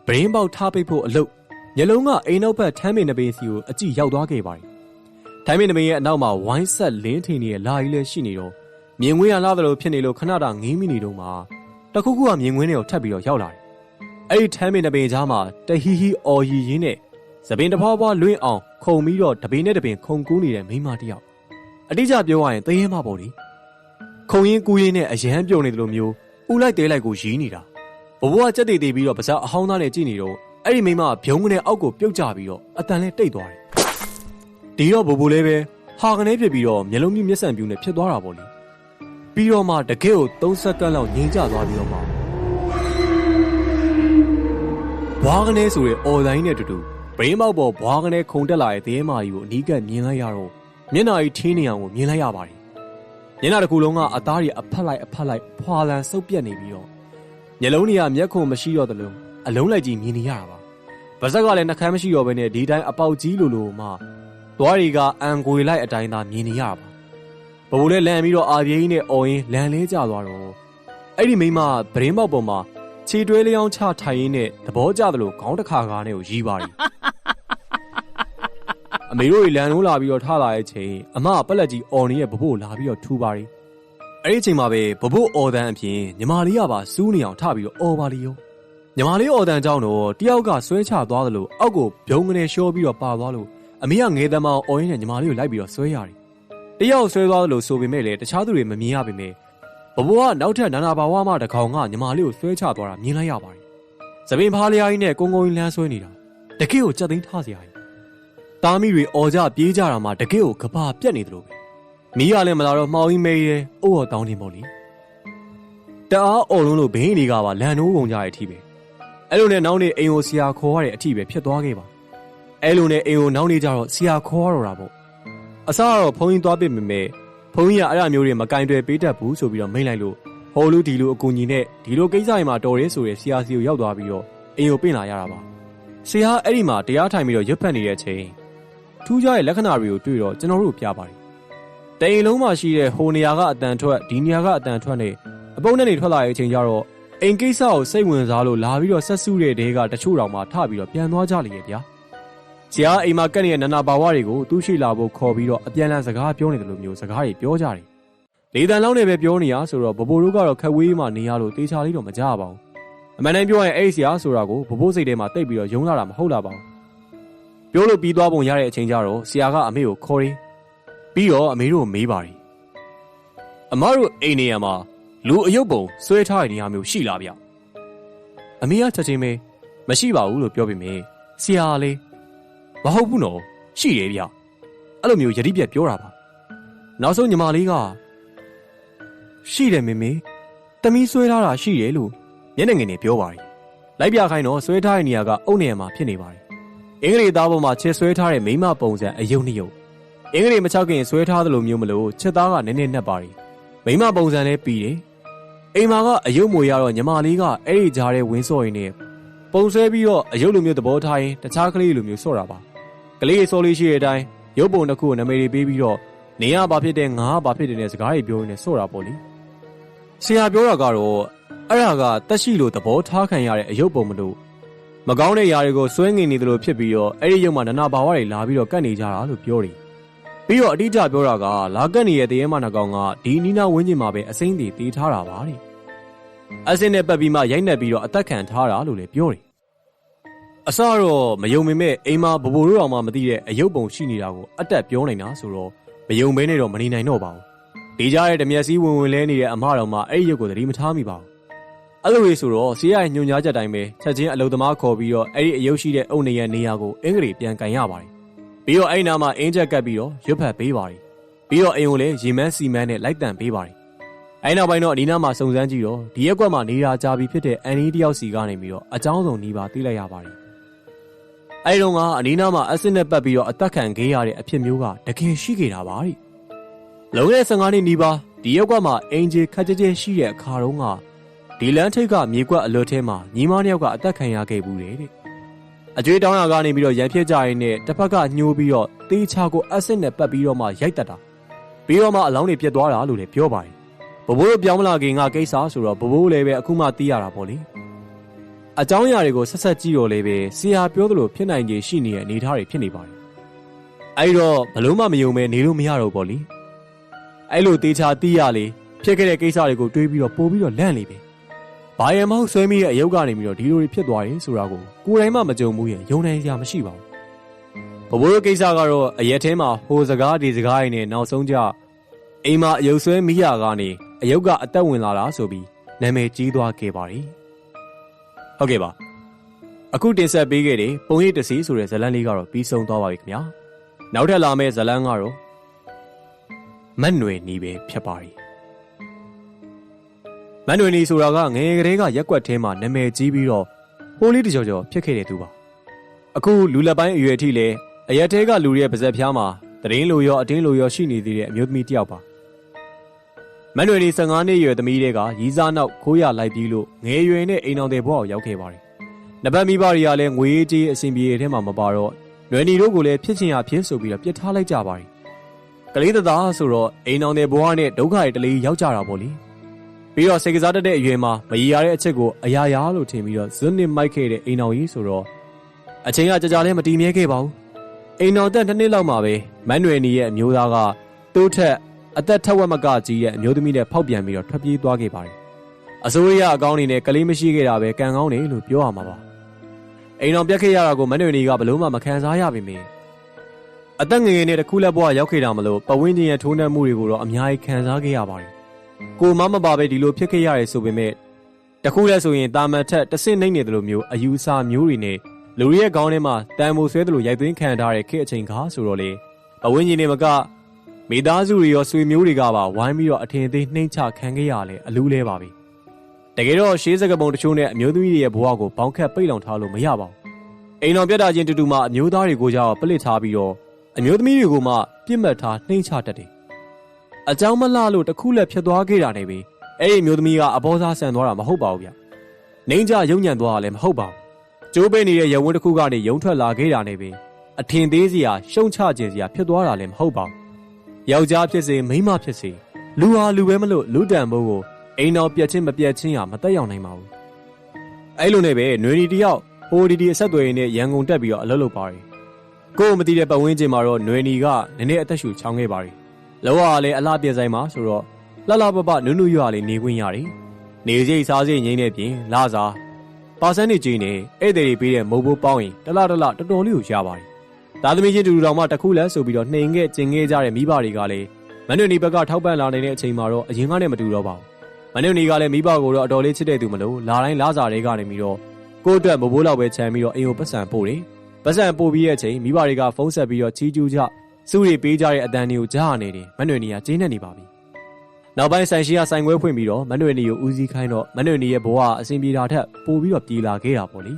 ာပရင်းပေါက်ထားပိတ်ဖို့အလုပ်ညလုံးကအိမ်နောက်ဘက်ထမ်းမင်နပင်းစီကိုအကြည့်ရောက်သွားခဲ့ပါတယ်ထမ်းမင်နပင်းရဲ့အနောက်မှာဝိုင်းဆက်လင်းထင်းနေတဲ့လာကြီးလည်းရှိနေတော့မြင်ကွင်းရလာသလိုဖြစ်နေလို့ခဏတာငေးမိနေတော့မှတခုခုကမြင်ကွင်းတွေကိုထပ်ပြီးတော့ရောက်လာတယ်အဲ့ဒီထမ်းမင်နပင်းကြားမှာတဟီဟီအော်ရီရင်းနဲ့သပင်တစ်ဖွာဖွာလွင့်အောင်ခုံပြီးတော့တပင်နဲ့တပင်ခုံကူးနေတဲ့မိန်းမတစ်ယောက်အတိအကျပြောရရင်သရဲမပေါ့လေခုံရင်ကူးရင်နဲ့အရန်ပြုံနေတယ်လို့မျိုးဥလိုက်တဲလိုက်ကိုရီးနေတာဘဘိုးကကြက်တေတေပြီးတော့ပါးစပ်အဟောင်းသားနဲ့ကြည့်နေတော့အဲ့ဒီမိန်းမကဗျုံကနေအောက်ကိုပြုတ်ကျပြီးတော့အတန်လဲတိတ်သွားတယ်ဒီတော့ဘဘိုးလည်းပဲဟာကနေဖြစ်ပြီးတော့မျက်လုံးမြင့်မျက်စံပြူနဲ့ဖြစ်သွားတာပေါ့လေပြီးတော့မှတကယ်ကို3စက္ကန့်လောက်ငြိမ်ကျသွားပြီးတော့မှဘွားကနေဆိုတဲ့အော်တိုင်းနဲ့တူတူဘရင်းပေါက်ပေါ်ဘွားကနေခုန်တက်လာတဲ့သဲမာကြီးကိုအနီးကပ်မြင်လိုက်ရတော့မျက်နှာကြီးထင်းနေအောင်ကိုမြင်လိုက်ရပါတယ် မျက်နှာတစ်ခုလုံးကအသားတွေအဖက်လိုက်ဖွာလန်ဆုပ်ပြက်နေပြီးတော့မျက်လုံးတွေကမျက်ခုံမရှိတော့သလိုအလုံးလိုက်ကြီးမြင်နေရတာပါ။ပါးစပ်ကလည်းနှကမ်းမရှိတော့ဘဲနဲ့ဒီတိုင်းအပေါက်ကြီးလိုမှသွားတွေကအန်ဂွေလိုက်အတိုင်းသာမြင်နေရပါ။ဘိုးလည်းလန့်ပြီးတော့အာပြေးကြီးနဲ့အော်ရင်းလန်လဲကျသွားတော့အဲ့ဒီမိမဗရင်းပေါက်ပေါ်မှာခြေတွဲလျောင်းချထိုင်ရင်းနဲ့သဘောကျသလိုခေါင်းတစ်ခါကားနဲ့ကိုရီးပါရီအမေတို့လန်လုံးလာပြီးတော့ထလာတဲ့ချိန်အမပက်လက်ကြီးအော်နေရဲ့ဘဘို့လာပြီးတော့ထူပါရီအဲ့ဒီချိန်မှာပဲဘဘို့အော်တန်းအပြင်ညီမလေးကပါစူးနေအောင်ထပြီးတော့အော်ပါလီရောညီမလေးအော်တန်းကြောင့်တော့တယောက်ကဆွဲချသွားသလိုအောက်ကိုပြုံးကနေရှောပြီးတော့ပါသွားလို့အမေကငဲသမောင်အော်ရင်းနဲ့ညီမလေးကိုလိုက်ပြီးတော့ဆွဲရတယ်တယောက်ဆွဲသွားသလိုဆိုပေမဲ့လည်းတခြားသူတွေမမြင်ရပေမဲ့ဘဘိုးကနောက်ထပ်နာနာဘာဝမှတကောင်ကညီမလေးကိုဆွဲချသွားတာမြင်လိုက်ရပါတယ်။သပင်ဖားလျားကြီးနဲ့ကုန်းကုန်းကြီးလမ်းဆွဲနေတာတကယ့်ကိုကြက်သိန်းထားစရာကြီး။တားမိတွေအော်ကြပြေးကြတာမှတကယ့်ကိုကဘာပြက်နေသလိုပဲ။မီးရလည်းမလာတော့မှောင်ကြီးမဲရဲအိုးတော်တောင်းနေပေါ့လေ။တအားအော်လုံးလို့ဘင်းတွေကပါလန်နိုးကုန်ကြတဲ့အထိပဲ။အဲ့လိုနဲ့နောက်နေ့အိမ်ကိုဆရာခေါ်ရတဲ့အထိပဲဖြစ်သွားခဲ့ပါ။အဲ့လိုနဲ့အိမ်ကိုနောက်နေ့ကျတော့ဆရာခေါ်ရတော့တာပေါ့။အစားကတော့ဖုန်းကြီးသွားပြစ်မိမယ်ဘုန်းကြီးကအဲ့အမျိုးတွေမကင်တွယ်ပေးတတ်ဘူးဆိုပြီးတော့မိန့်လိုက်လို့ဟိုလူဒီလူအကူညီနဲ့ဒီလိုကိစ္စတွေမှာတော်ရဲဆိုတဲ့ဆရာစီကိုရောက်သွားပြီးတော့အိမ်ကိုပင့်လာရတာပါဆရာအဲ့ဒီမှာတရားထိုင်ပြီးတော့ရွတ်ဖက်နေတဲ့အချိန်ထူးခြားတဲ့လက္ခဏာတွေကိုတွေ့တော့ကျွန်တော်တို့ပြပါတယ်တိမ်လုံးမှာရှိတဲ့ဟိုနေရာကအတန်ထွက်ဒီနေရာကအတန်ထွက်နဲ့အပုံနဲ့နေထွက်လာတဲ့အချိန်ကျတော့အိမ်ကိစ္စကိုစိတ်ဝင်စားလို့လာပြီးတော့ဆက်စုတဲ့တဲကတချို့တောင်မှထပြီးတော့ပြန်သွားကြလိမ့်ရဲ့ဗျာဆရာအိမ်မှာကက်နေတဲ့နာနာဘာဝတွေကိုသူ့ရှိလာဖို့ခေါ်ပြီးတော့အပြန်လန်စကားပြောနေတယ်လို့မျိုးစကားတွေပြောကြတယ်။လေတန်လောက်နဲ့ပဲပြောနေရဆိုတော့ဘဘိုးတို့ကတော့ခက်ဝေးမှနေရလို့တေချာလေးတော့မကြပါဘူး။အမှန်တမ်းပြောရင်အဲ့ဆရာဆိုတာကိုဘဘိုးစိတ်ထဲမှာတိတ်ပြီးတော့ယုံလာတာမဟုတ်လာပါဘူး။ပြောလို့ပြီးသွားပုံရတဲ့အချိန်ကျတော့ဆရာကအမေကိုခေါ်ရင်းပြီးတော့အမေတို့မေးပါတယ်။အမတို့အိမ်နေရာမှာလူအယုတ်ပုံဆွဲထားတဲ့နေရာမျိုးရှိလားဗျ။အမေကချက်ချင်းပဲမရှိပါဘူးလို့ပြောပြီးမြင်ဆရာလေးမဟုတ်ဘူးနော်ရှိတယ်ဗျအဲ့လိုမျိုးယတိပြက်ပြောတာပါနောက်ဆုံးညီမလေးကရှိတယ်မေမေတမီးဆွဲထားတာရှိတယ်လို့မျက်နှာငယ်နဲ့ပြောပါတယ်လိုက်ပြခိုင်းတော့ဆွဲထားတဲ့နေရာကအုတ်နေရာမှာဖြစ်နေပါတယ်အင်္ဂလိပ်သားပေါ်မှာချဲဆွဲထားတဲ့မိမပုံစံအယုတ်နှစ်ယုတ်အင်္ဂလိပ်မချောက်ခင်ဆွဲထားသလိုမျိုးမလို့ချက်သားကနည်းနည်းနှက်ပါတယ်မိမပုံစံလည်းပြီးတယ်အိမ်မှာကအယုတ်မွေရတော့ညီမလေးကအဲ့ဒီကြားထဲဝင်းစော်ရင်းနဲ့ပုံဆွဲပြီးတော့အယုတ်လိုမျိုးသဘောထားရင်တခြားကလေးလိုမျိုးစော့တာပါကလေးစော်လေးရှိတဲ့အတိုင်းရုပ်ပုံတစ်ခုကိုနာမည်တွေပေးပြီးတော့နေရဘာဖြစ်တဲ့ငါဘာဖြစ်တဲ့နဲ့စကားတွေပြောရင်းနဲ့စော့တာပေါ့လေဆရာပြောတာကတော့အဲ့ဒါကတက်ရှိလို့သဘောထားခံရတဲ့အယုတ်ပုံမလို့မကောင်းတဲ့ຢာတွေကိုစွဲငင်နေတယ်လို့ဖြစ်ပြီးတော့အဲ့ဒီရုပ်မှာနာနာဘာဝတွေလာပြီးတော့ကတ်နေကြတာလို့ပြောတယ်ပြီးတော့အတိအကျပြောတာကလာကတ်နေတဲ့တရေမနှကောင်ကဒီနီနာဝင်းကျင်မှာပဲအစိမ့်တွေတေးထားတာပါတဲ့အစင်းနဲ့ပတ်ပြီးမှရိုက်နှက်ပြီးတော့အသက်ခံထားတာလို့လည်းပြောတယ်အစတော့မယုံပေမဲ့အိမ်မှာဘဘိုတို့တော်မှမသိတဲ့အယုတ်ပုံရှိနေတာကိုအတက်ပြောနေတာဆိုတော့မယုံဘဲနဲ့တော့မနေနိုင်တော့ပါဘူးဒီကြားရဲ့ဓမျက်စည်းဝင်လဲနေတဲ့အမတော်မှအဲ့ဒီရုပ်ကိုသတိမထားမိပါဘူးအဲ့လိုလေးဆိုတော့ဆရာရဲ့ညွှန်ကြားချက်တိုင်းပဲချက်ချင်းအလုံသမားခေါ်ပြီးတော့အဲ့ဒီအယုတ်ရှိတဲ့အုတ်နေရဲ့နေရာကိုအင်္ဂလိပ်ပြန်ကန်ရပါတယ်ပြီးတော့အဲ့နာမှာအင်းချက်ကပ်ပြီးတော့ရွတ်ဖတ်ပေးပါတယ်ပြီးတော့အိမ်ကိုလည်းရေမန်းစီမန်းနဲ့လိုက်တန်ပေးပါတယ်အဲ့နောက်ပိုင်းတော့အနီးနားမှာစုံစမ်းကြည့်တော့ဒီရက်ကွက်မှာနေတာကြာပြီဖြစ်တဲ့အန်နီတယောက်စီကနေပြီးတော့အကြောင်းစုံနှီးပါသိလိုက်ရပါတယ်အဲ့တုန်းကအနီးနားမှာအက်ဆစ်နဲ့ပတ်ပြီးတော့အသက်ခံခဲ့ရတဲ့အဖြစ်မျိုးကတကယ်ရှိခဲ့တာပါတဲ့လုံခဲ့15နှစ်နီးပါးဒီရက်ကွက်မှာအင်ဂျီခက်ကြဲကြဲရှိတဲ့အခါတုန်းကဒီလန်ထိတ်ကမြေကွက်အလွတ်ထဲမှာညီမနှစ်ယောက်ကအသက်ခံရခဲ့ဘူးတဲ့အကျွေးတောင်းရကနေပြီးတော့ရန်ဖြစ်ကြရင်းနဲ့တစ်ဖက်ကညှိုးပြီးတော့တေးချကိုအက်ဆစ်နဲ့ပတ်ပြီးတော့မှရိုက်တက်တာပြီးတော့မှအလောင်းတွေပြတ်သွားတာလို့လည်းပြောပါတယ်ဘဘိုးတို့ပြောင်းမလာခင်ကကိစ္စဆိုတော့ဘဘိုးလည်းပဲအခုမှသိရတာပေါ့လေအကြောင်းအရာတွေကိုဆက်ဆက်ကြည့်တော့လည်းပဲဆရာပြောသလိုဖြစ်နိုင်ခြေရှိနေတဲ့အနေအထားတွေဖြစ်နေပါတယ်အဲ့တော့ဘလို့မှမယုံမဲနေလို့မရတော့ပေါ့လေအဲ့လိုတေချာသိရလေဖြစ်ခဲ့တဲ့ကိစ္စတွေကိုတွေးပြီးတော့ပို့ပြီးတော့လန့်နေပြီဘာရမဟုတ်ဆွဲမိတဲ့အယုတ်ကနေပြီးတော့ဒီလိုတွေဖြစ်သွားတယ်ဆိုတာကိုကိုယ်တိုင်မှမကြုံဘူးရင်ယုံနိုင်စရာမရှိပါဘူးဘဘိုးတို့ကိစ္စကတော့အရက်ထဲမှာဟိုစကားဒီစကားရင်းနဲ့နောက်ဆုံးကြအိမ်မှာအယုတ်ဆွဲမိရကနေအယုတ်ကအသက်ဝင်လာတာဆိုပြီးနာမည်ကြီးသွားခဲ့ပါတယ်ဟုတ်ကဲ့ပါအခုတင်ဆက်ပေးခဲ့တဲ့ပုံရိပ်တစီဆိုတဲ့ဇာတ်လမ်းလေးကတော့ပြီးဆုံးသွားပါပြီခင်ဗျာနောက်ထပ်လာမယ့်ဇာတ်လမ်းကတော့မတ်နွယ်နီးပဲဖြစ်ပါတယ်မတ်နွယ်နီဆိုတာကငယ်ငယ်ကလေးကရက်ကွက်ထဲမှာနာမည်ကြီးပြီးတော့ဟိုးလေးတကြော်ကြော်ဖြစ်ခဲ့တဲ့သူပါအခုလူလက်ပိုင်းအရွယ်အထိလည်းအရက်ထဲကလူရဲ့ပါဇက်ဖျားမှာတရင်လိုရောအတင်းလိုရောရှိနေသေးတဲ့အမျိုးသမီးတစ်ယောက်ပါ မန်နွေနီ15နှစ်ရွယ်သမီးတွေကရီးစားနောက်ခိုးရလိုက်ပြီးလို့ငယ်ရွယ်နဲ့အိမ်အောင်တဲ့ဘဝကိုရောက်ခဲ့ပါတယ်။နှစ်ပတ်မိဘတွေကလည်းငွေကြေးအဆင်ပြေတဲ့ထဲမှာမပါတော့နွယ်နီတို့ကိုလည်းဖြစ်ချင်ရဖြစ်ဆိုပြီးတော့ပြစ်ထားလိုက်ကြပါတယ်။ကလေးသားဆိုတော့အိမ်အောင်တဲ့ဘဝနဲ့ဒုက္ခတွေတလေးရောက်ကြတာပေါ့လေ။ပြီးတော့စိတ်ကစားတတ်တဲ့အရွယ်မှာမရည်ရတဲ့အချက်ကိုအရာရာလို့ထင်ပြီးတော့ဇွတ်နစ်မိုက်ခဲ့တဲ့အိမ်အောင်ကြီးဆိုတော့အချိန်ကကြာလည်းမတည်မြဲခဲ့ပါဘူး။အိမ်အောင်တက်2နှစ်လောက်မှာပဲမန်နွယ်နီရဲ့အမျိုးသားကသူ့ထက်အသက်ထက်ဝက်မကကြီးတဲ့အမျိုးသမီးနဲ့ဖောက်ပြန်ပြီးတော့ထွက်ပြေးသွားခဲ့ပါတယ်။အစိုးရအကောင်းအနေနဲ့ကလေးမရှိခဲ့တာပဲကံကောင်းတယ်လို့ပြောရမှာပါ။အိမ်အောင်ပြတ်ခဲ့ရတာကိုမန်နွယ်နီကဘလို့မှမခံစားရပါမယ်။အသက်ငယ်ငယ်နဲ့တစ်ခုလက်ဘဝရောက်ခဲ့တာမလို့ပဝင်းချင်းရဲ့ထိုးနှက်မှုတွေကိုတော့အများကြီးခံစားခဲ့ရပါတယ်။ကိုမမပါပဲဒီလိုဖြစ်ခဲ့ရတယ်ဆိုပေမဲ့တခုလက်ဆိုရင်တာမန်ထက်တစ်ဆင့်နှိမ့်နေတယ်လို့မျိုးအယူအဆမျိုးတွေနဲ့လူတွေရဲ့ခေါင်းထဲမှာတန်မိုးဆွဲတယ်လို့ရိုက်သွင်းခံထားရတဲ့ခေတ်အချိန်ခါဆိုတော့လေပဝင်းချင်းတွေမကမိသားစုတွေရောဆွေမျိုးတွေကပါဝိုင်းပြီးတော့အထင်သေးနှိမ့်ချခံခဲ့ရလဲအလူးလဲပါပြီတကယ်တော့ရှေးစကပုံတချို့နဲ့အမျိုးသမီးတွေရဲ့ဘဝကိုဘောင်ခတ်ပိတ်လောင်ထားလို့မရပါဘူးအိမ်တော်ပြတ်တာချင်းတူတူမှအမျိုးသားတွေကိုကြောက်ပလစ်ထားပြီးတော့အမျိုးသမီးတွေကိုမှပြစ်မှတ်ထားနှိမ့်ချတတ်တယ်အကြောင်းမလှလို့တခုလက်ဖြစ်သွားခဲ့တာနဲ့ပဲအဲ့ဒီအမျိုးသမီးကအဘောစားဆန်သွားတာမဟုတ်ပါဘူးဗျနှိမ့်ချရုံညံ့သွားတာလည်းမဟုတ်ပါဘူးကျိုးပိတ်နေတဲ့ရဝန်းတစ်ခုကနေရုံထွက်လာခဲ့တာနဲ့ပဲအထင်သေးစရာရှုံချခြင်းစရာဖြစ်သွားတာလည်းမဟုတ်ပါဘူးယောက်ျားဖြစ်စေမိန်းမဖြစ်စေလူဟာလူပဲမလို့လူတန်ဖို့ကိုအိမ်တော်ပြက်ချင်းမပြက်ချင်းဟာမတက်ရောက်နိုင်ပါဘူးအဲ့လိုနဲ့ပဲຫນွေဒီတယောက်ဟိုဒီအဆက်သွယ်ရင်းနဲ့ရန်ကုန်တက်ပြီးတော့အလုပ်လုပ်ပါတယ်ကိုယ်မသိတဲ့ပတ်ဝန်းကျင်မှာတော့ຫນွေနီကနည်းနည်းအသက်ရှူချောင်းခဲ့ပါတယ်လောကကလည်းအလားပြဆိုင်မှာဆိုတော့လှလှပပနုနုရွာလေးနေခွင့်ရတယ်နေစိတ်စားစိတ်ငိမ့်တဲ့ပြင်လာစားပါစန်းနေကြီးနဲ့ဧည့်သည်တွေပေးတဲ့မုတ်ဘိုးပေါင်းရင်တလတော်တော်လေးကိုရပါတယ်သားသမီးချင်းတူတူတောင်မှတခုလဲဆိုပြီးတော့နှိမ်ခဲ့ကျင်ခဲ့ကြတဲ့မိဘတွေကလည်းမန်နွေနီဘက်ကထောက်ပံ့လာနေတဲ့အချိန်မှာတော့အရင်ကနဲ့မတူတော့ပါဘူးမန်နွေနီကလည်းမိဘကိုတော့အတော်လေးချစ်တဲ့သူမလို့လာတိုင်းလာစားတွေကနေပြီးတော့ကိုယ့်အတွက်မဘိုးလောက်ပဲခြံပြီးတော့အိမ်ကိုပတ်စံပို့တယ်ပတ်စံပို့ပြီးတဲ့အချိန်မိဘတွေကဖုန်းဆက်ပြီးတော့ချီးကျူးကြစုတွေပေးကြတဲ့အတန်တွေကိုကြားနေတယ်မန်နွေနီကကျင်းနေပါပြီနောက်ပိုင်းဆိုင်ရှိကဆိုင်ခွဲဖွင့်ပြီးတော့မန်နွေနီကိုဦးစီးခိုင်းတော့မန်နွေနီရဲ့ဘဝအဆင်ပြေတာထက်ပိုပြီးတော့ပြေလာခဲ့တာပေါ့လေ